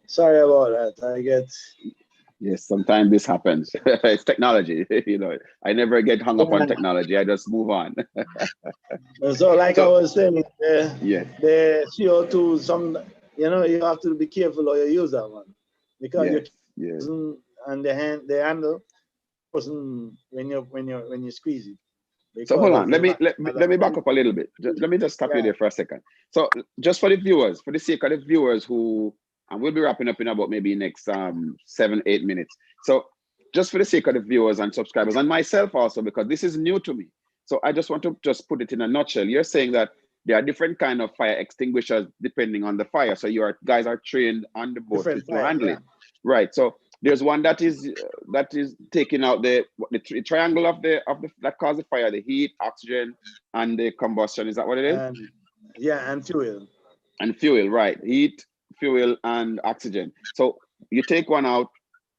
sorry about that. I get Yes, sometimes this happens. It's technology. I never get hung up on yeah. technology. I just move on. So like I So, was saying, yes, the CO2, you have to be careful how you use that one because you yes, yes. and the handle frozen when you squeeze it So hold because of on. the Let me back heat. up a little bit. Let me just stop you Yeah, there for a second. So just for the viewers, for the sake of the viewers who, and we'll be wrapping up in about maybe next 7, 8 minutes. So just for the sake of the viewers and subscribers and myself also, because this is new to me. So I just want to just put it in a nutshell. You're saying that there are different kind of fire extinguishers depending on the fire. So your guys are trained on the boat different to fire. handle Yeah, it, right? So there's one that is taking out the triangle of the that causes the fire, the heat, oxygen, and the combustion. Is that what it is? and yeah, and fuel. And fuel, right? Heat, fuel, and oxygen. So you take one out,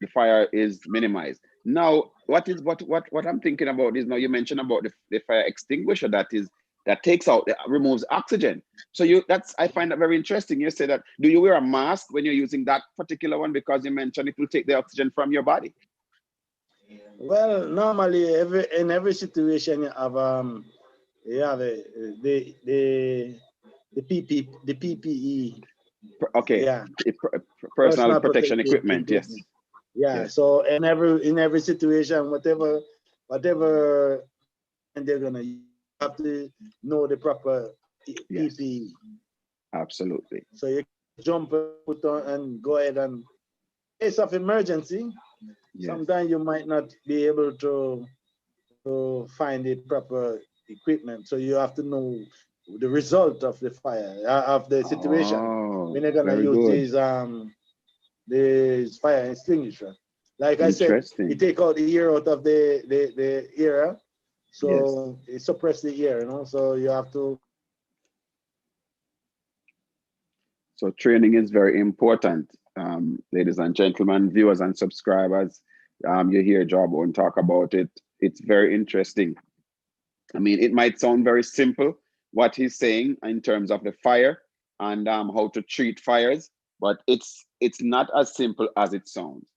the fire is minimized. Now, what I'm thinking about is now you mentioned about the fire extinguisher that takes out removes oxygen. So I find that very interesting. You say that, do you wear a mask when you're using that particular one because you mentioned it will take the oxygen from your body? Well, normally every situation you have the the PPE. Okay, Yeah, personal personal protection protective equipment. equipment. Yes, Yeah, yes, so in every situation, whatever and they're gonna use, you have to know the proper yes, PPE. absolutely. So you jump and put on and go ahead and in case of emergency. Yes. Sometimes you might not be able to find the proper equipment. So you have to know the result of the fire of the situation when Oh, you're gonna very use good. these fire extinguisher. Like I said, it Interesting. take out the air out of the air, Yes. so it suppress the air. So you have to. So training is very important, ladies and gentlemen, viewers and subscribers. You hear Jawbone talk about it. It's very interesting. I mean, it might sound very simple what he's saying in terms of the fire and how to treat fires, but it's not as simple as it sounds.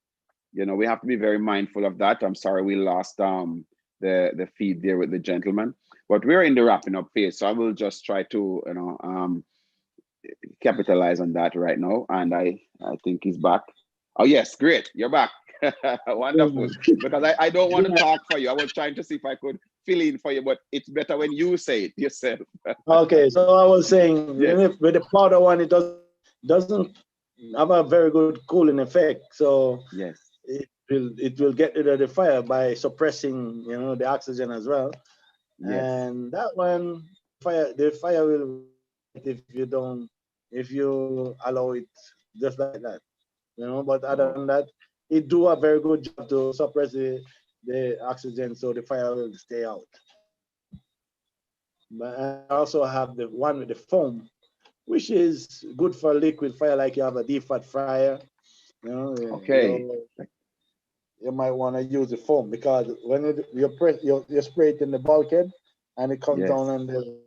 We have to be very mindful of that. I'm sorry we lost the feed there with the gentleman, but we're in the wrapping up phase, so I will just try to capitalize on that right now. And I think he's back. Oh yes, great, you're back. Wonderful. Because I don't want to talk for you. I was trying to see if I could fill in for you, but it's better when you say it yourself. Okay, so I was saying Yes, with the powder one, it doesn't have a very good cooling effect. So yes, it will get rid of the fire by suppressing the oxygen as well. yes. And that one the fire will if you allow it just like that. But other Oh, than that, it do a very good job to suppress the oxygen so the fire will stay out. But I also have the one with the foam, which is good for liquid fire, like you have a deep fat fryer. You know, Okay. you might want to use the foam because when you spray it in the bulkhead and it comes Yes. down on the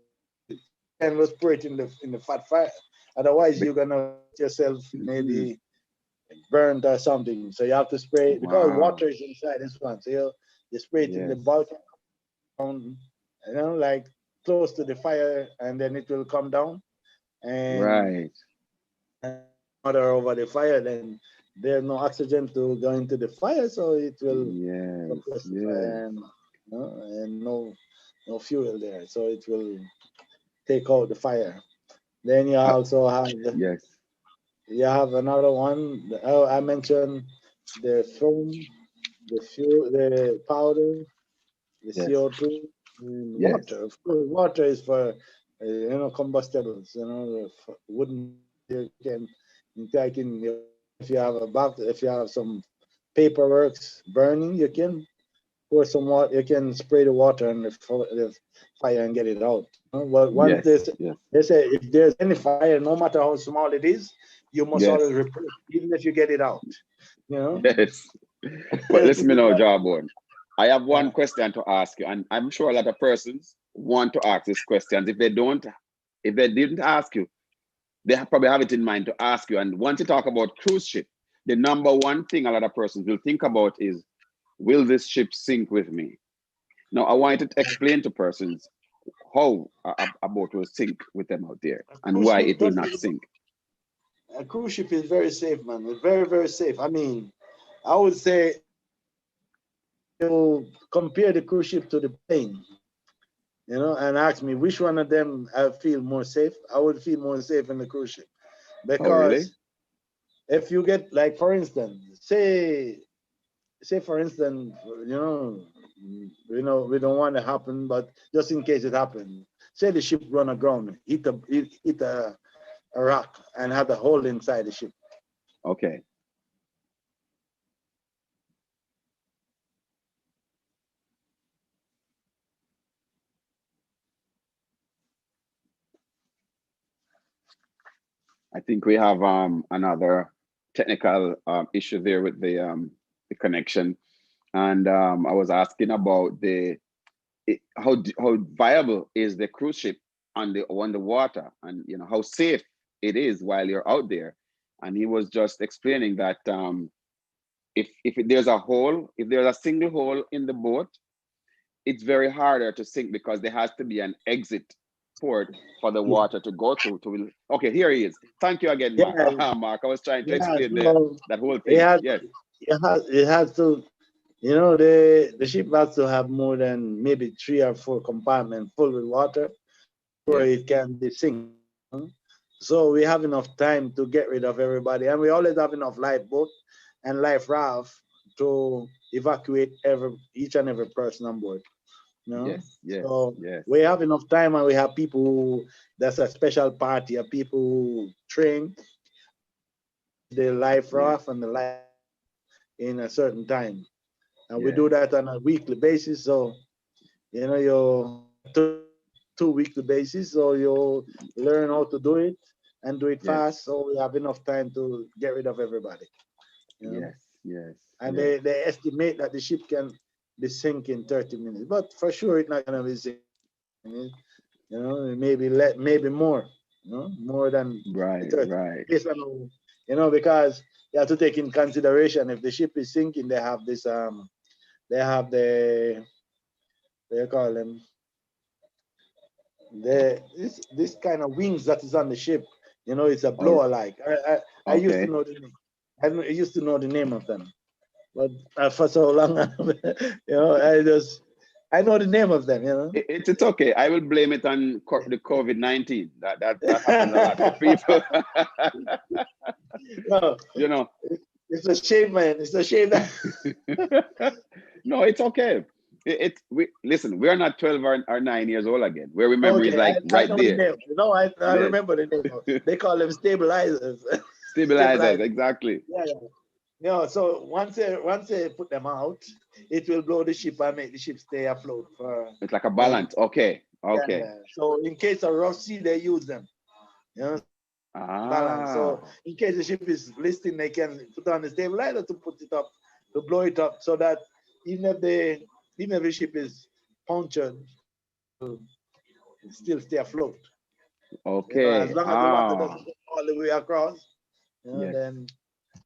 and we spray it in the fat fire. Otherwise, Be- you're gonna get yourself Mhm. maybe burnt or something. So you have to spray it because Wow. water is inside this one. So you spray it in the Yes. bulkhead, like close to the fire, and then it will come down and Right. water over the fire. Then there's no oxygen to go into the fire, so it will Yes. suppress the Yes. fire, and no fuel there, so it will take out the fire. Then you Uh, also have yes. another one. Oh, I mentioned the foam, the fuel, the powder, the Yes. CO2, and Yes. water. Of course, water is for combustibles. Wooden you can like if you have a box, if you have some paperworks burning, you can pour some water. You can spray the water on the fire and get it out. But once Yes. this, Yes. they say if there's any fire, no matter how small it is, you must Yes. always report, it, even if you get it out. You know. Yes. But listen, me now, Because, Jawbone. I have one yeah. question to ask you, and I'm sure a lot of persons want to ask these questions. If they didn't ask you, they probably have it in mind to ask you. And once you talk about cruise ship, the number one thing a lot of persons will think about is, will this ship sink with me? Now, I want you to explain to persons how a boat will sink with them out there A and cruise why ship it will doesn't. not sink. A cruise ship is very safe, man. It's very, very safe. I mean, I would say you compare the cruise ship to the plane, and ask me which one of them I feel more safe. I would feel more safe in the cruise ship Oh, really? because if you get like, for instance, say for instance, we don't want to happen, but just in case it happens, say the ship run aground, hit a rock and have a hole inside the ship. Okay. I think we have another technical issue there with the connection. And I was asking about how viable is the cruise ship on the water, and how safe it is while you're out there. And he was just explaining that if there's a single hole in the boat, it's very harder to sink because there has to be an exit port for the Yeah, water to go through. Okay, here he is. Thank you again, Mark. yeah, Mark, I was trying to yeah. explain So that whole it thing. has, Yes, it has to, the ship has to have more than maybe 3 or 4 compartments full with water before yes, it can be sink. So we have enough time to get rid of everybody, and we always have enough lifeboat and life raft to evacuate each and every person on board. yes, yes, So yes, we have enough time, and we have people who that's a special party of people who train the life yes, raft and the life in a certain time, and we do yes, that on a weekly basis. So you two weekly basis, so you learn how to do it and do it yes, fast. So we have enough time to get rid of everybody. You know, yes, yes, and yes, they estimate that the ship can be sink in 30 minutes, but for sure it's not gonna be sink. Maybe more, more than right, 30, right, based on, because you have to take in consideration if the ship is sinking, they have they call them this kind of wings that is on the ship. It's a or blower like. I used to okay. know the name. I used to know the name of them, but for so long, I know the name of them. It's okay. I will blame it on the COVID-19. That happens a lot to people. No, you know. it's a shame, man. It's a shame that. No, it's okay. We listen. We're not 12 or 9 years old again. Where we memory is Okay, like I right know the there. name. I Yes. remember the name. They call them stabilizers. Stabilizers, Stabilizers. exactly. Yeah, yeah. You know, so once they put them out, it will blow the ship and make the ship stay afloat for, It's like a you know, balance. Okay. Okay. yeah. So in case of rough sea, they use them. You know, balance. Ah. So in case the ship is listing, they can put on the stabilizer to put it up, to blow it up, so that even if the ship is punctured, will still stay afloat. You know, as Okay. long as the water Ah. doesn't go all the way across, you know, Yes. then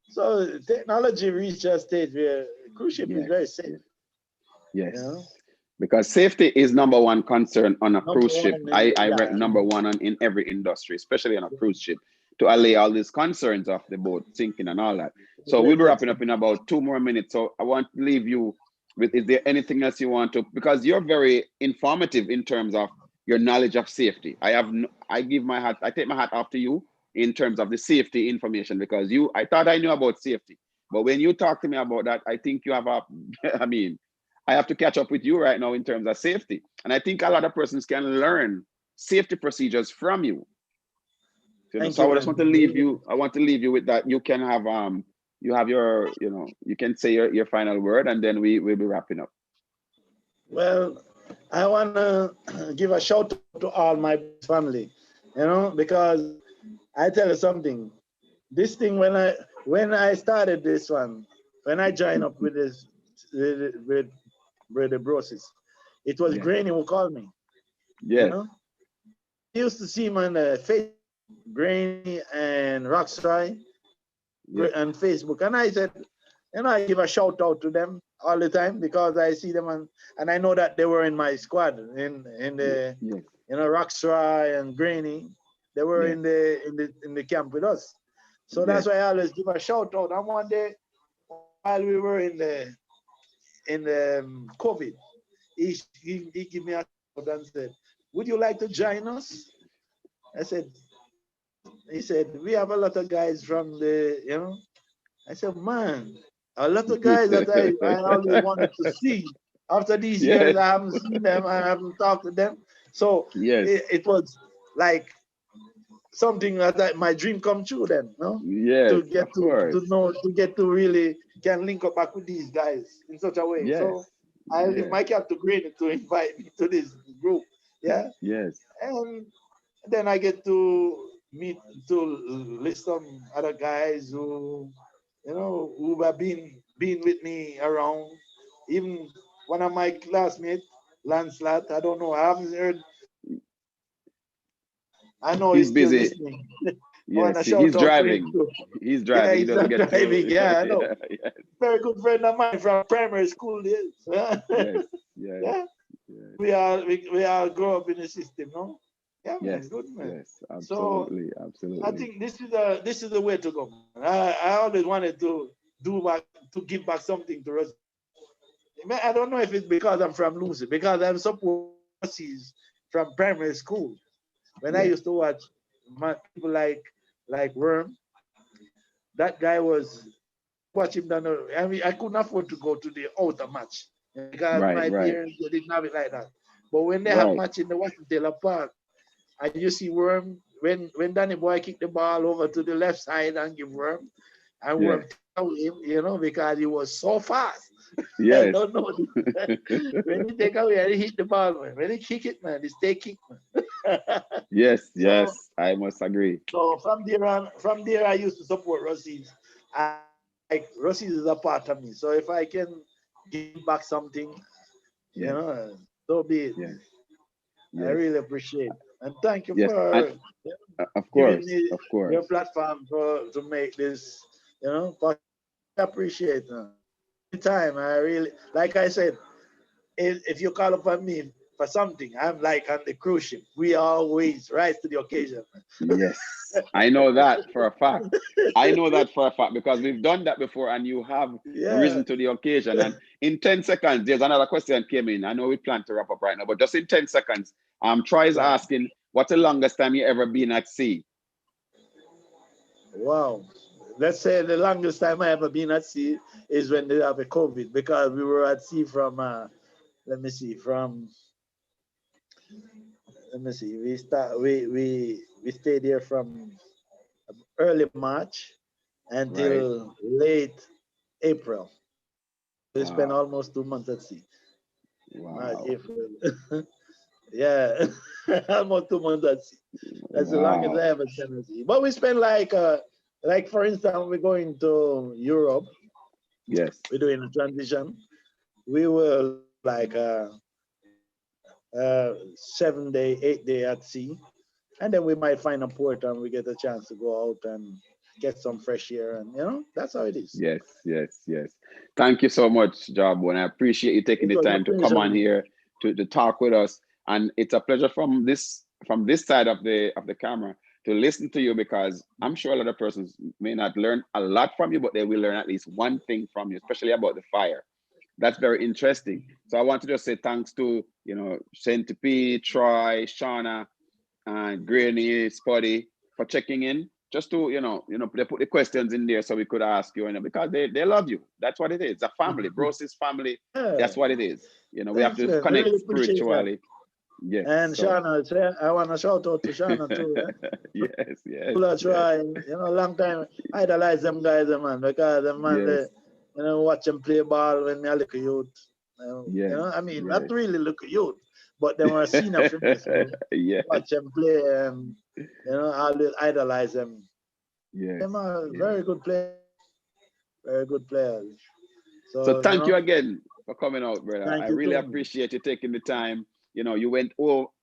so technology reached a stage where cruise ship is Yes. very safe. Yes. You know, Yes. Because safety is number one concern on a number cruise ship. one, I read yeah, number one in every industry, especially on a cruise ship, to allay all these concerns of the boat sinking and all that. So we'll be yes, wrapping up in about 2 more minutes. So I want to leave you with, is there anything else you want to, because you're very informative in terms of your knowledge of safety. I give my hat, I take my hat off to you in terms of the safety information, because I thought I knew about safety. But when you talk to me about that, I think you have a, I mean, I have to catch up with you right now in terms of safety. And I think a lot of persons can learn safety procedures from you. thank So you, I just man. want to leave you. I want to leave you with that. You can have you have your, you can say your final word, and then we'll be wrapping up. Well, I want to give a shout out to all my family, you know, because I tell you something. This thing, when I started this one, when I joined up with this with the Brosis, it was Yes. Granny who called me. You Yes. know, I used to see him on Facebook, Granny and Roxroy Yes. and Facebook, and I said, I give a shout out to them all the time because I see them and I know that they were in my squad in the, Yes. Roxroy and Granny. They were Yes. in the camp with us. So that's Yes. why I always give a shout out. And one day, while we were in the COVID, he gave me a shout and said, "Would you like to join us?" I said, he said, "We have a lot of guys from the. I said, "Man, a lot of guys that I always wanted to see. After these years, Yes. I haven't seen them. I haven't talked to them. So Yes. it was like something that my dream come true then, no? To Yes. get Of to course. know, to get to really can link up back with these guys in such a way. Yes. So I leave Yes. my cap to Green to invite me to this group. Yeah. Yes. And then I get to meet to list some other guys who have been with me around. Even one of my classmates, Lancelot, I don't know, I haven't heard. I know He's he's still busy. listening. I want Yes. to shout He's out to him driving. too. He's Yeah, driving. He he's doesn't not get to. driving. Yeah, I know. Yeah. Yes. Very good friend of mine from primary school days. Yes. Yes. Yeah, Yes. we all grow up in the system, no? Yeah, man, Yes. good man. Yes. So Absolutely. I Absolutely. think this is the way to go. I always wanted to give back something to us. I don't know if it's because I'm from Lucy, because I'm support Ruseas from primary school. When I Yes. used to watch people like Worm, that guy was watch him down. I mean, I couldn't afford to go to the outer match because Right. my Right. parents they didn't have it like that. But when they have Right. match in the Western Taylor Park, and you see Worm when Danny Boy kick the ball over to the left side and give Worm, and Yes. Worm take away, because he was so fast. I Yes. don't know. When he take away and he hit the ball, man. When he kick it, man, he stay kick, man. Yes. so Yes. I must agree. so from there I used to support Ruseas. And like Ruseas is a part of me. So if I can give back something, Yes. so be it. Yes. I Yes. really appreciate it. And thank you Yes. And for of giving course. me Of your course. platform to make this, possible. I appreciate it. Anytime, I really, like I said, if you call upon me for something, I'm like on the cruise ship. We always rise to the occasion. Yes, I know that for a fact. I know that for a fact because we've done that before and you have Yeah. risen to the occasion. And in 10 seconds, there's another question came in. I know we plan to wrap up right now, but just in 10 seconds, Troy is Yeah. asking, what's the longest time you ever been at sea? Wow. Let's say the longest time I ever been at sea is when they have a COVID, because we were at sea from let me see from let me see we stayed there from early March Right, until late. April. We spent Wow. almost 2 months at sea. March, Wow. April. Yeah, almost 2 months at sea. That's the longest I Wow. ever spent at sea. But we spend like for instance, we're going to Europe. Yes. We're doing a transition. We will like 7 day, 8 day at sea, and then we might find a port and we get a chance to go out and get some fresh air, and that's how it is. Yes, yes, yes. Thank you so much, Job. And I appreciate you taking It the was a time to come pleasure. on here to talk with us. And it's a pleasure from this side of the camera to listen to you, because I'm sure a lot of persons may not learn a lot from you, but they will learn at least one thing from you, especially about the fire. That's very interesting. So I want to just say thanks to Centipede, Troy, Shauna, and Granny, Spotty for checking in. Just to they put the questions in there so we could ask you, because they love you. That's what it is. It's a family, Brosis family. Yeah, That's what it is. We have thanks, to man. We connect really appreciate that. spiritually. Yes. And So Shauna, I want to shout out to Shauna too. yes, yes, People are yes, trying, long time idolize them guys, man, because the man, yes, watch them play ball when they're little youth. yes, I mean, not yes. really little youth, but they were senior for me, so Yes, watch them play and, always idolize them. yes, Them are yes. very good players, very good players. So So, thank you again for coming out, brother. I thank you really too. appreciate you taking the time. You went all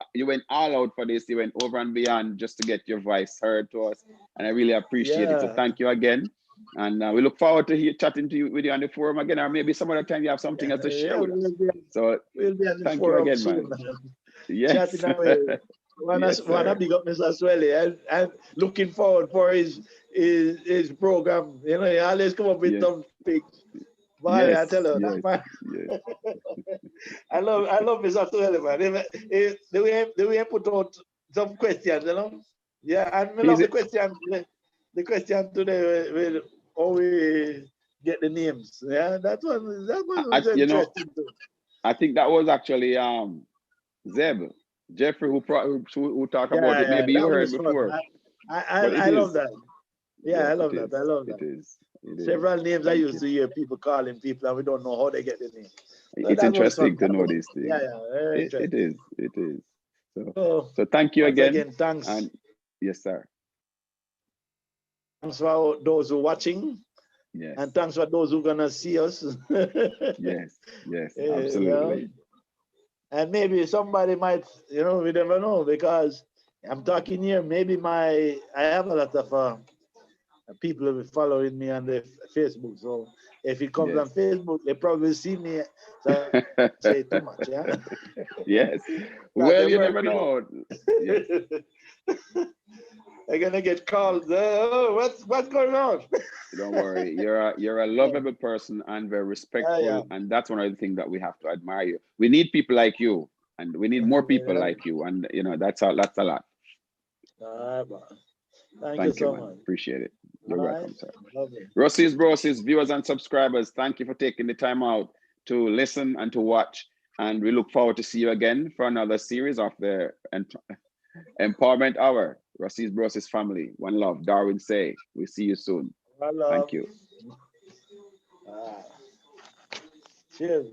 out for this. You went over and beyond just to get your voice heard to us, and I really appreciate it. So Yeah, thank you again, and we look forward to chatting to you with you on the forum again, or maybe some other time you have something else to share yeah, with us. So we'll be at the thank you forum again, soon, man. man. Yes, Chatting away. yes, Wanna sir. big up Mr. Swelly and looking forward for his program. He always come up with Yes, some topics. Man, I tell yes, you, that yes, man, yes, I love Mr. Swelly, man. The way he put out some questions, Yeah, and I He's love it. the question today with how we get the names. Yeah, that one was interesting too. I think that was actually Zeb, Jeffrey, who talked about Yeah, it. yeah, Maybe you that heard was fun. before, I, but I, it I love is. that. Yeah, Yes, I it love that. I is. love It that. is. It is. Several names I Thank used you. to hear people calling people, and we don't know how they get the name. So It's that was interesting fun. to know these Yeah, things. yeah, very It interesting. is. It is. So, So so thank you once again. again, thanks. And yes, sir. Thanks for those who are watching, Yes. and thanks for those who are gonna see us. Yes. Yes. You know, Absolutely. and maybe somebody might, we never know, because I'm talking here. Maybe I have a lot of people will be following me on the Facebook. So if it comes on Yes. Facebook, they probably see me. So I don't say too much, yeah. Yes. Because Well, they're you never working. know. Yes. They're gonna get called. Oh, what's going on? Don't worry. You're a lovable person and very Yeah, respectful, and that's one of the things that we have to admire you. We need people like you, and we need more people yeah. like you, and that's a lot. All right, man. Thank you Thank you, so man. much. Appreciate it. You're All right, welcome, sir. lovely. Ruseas Brosis, viewers and subscribers, thank you for taking the time out to listen and to watch. And we look forward to see you again for another series of the Empowerment Hour. Ruseas Brosis family. One love. Darwin say. We'll see you soon. Hello. Thank you. Ah, cheers.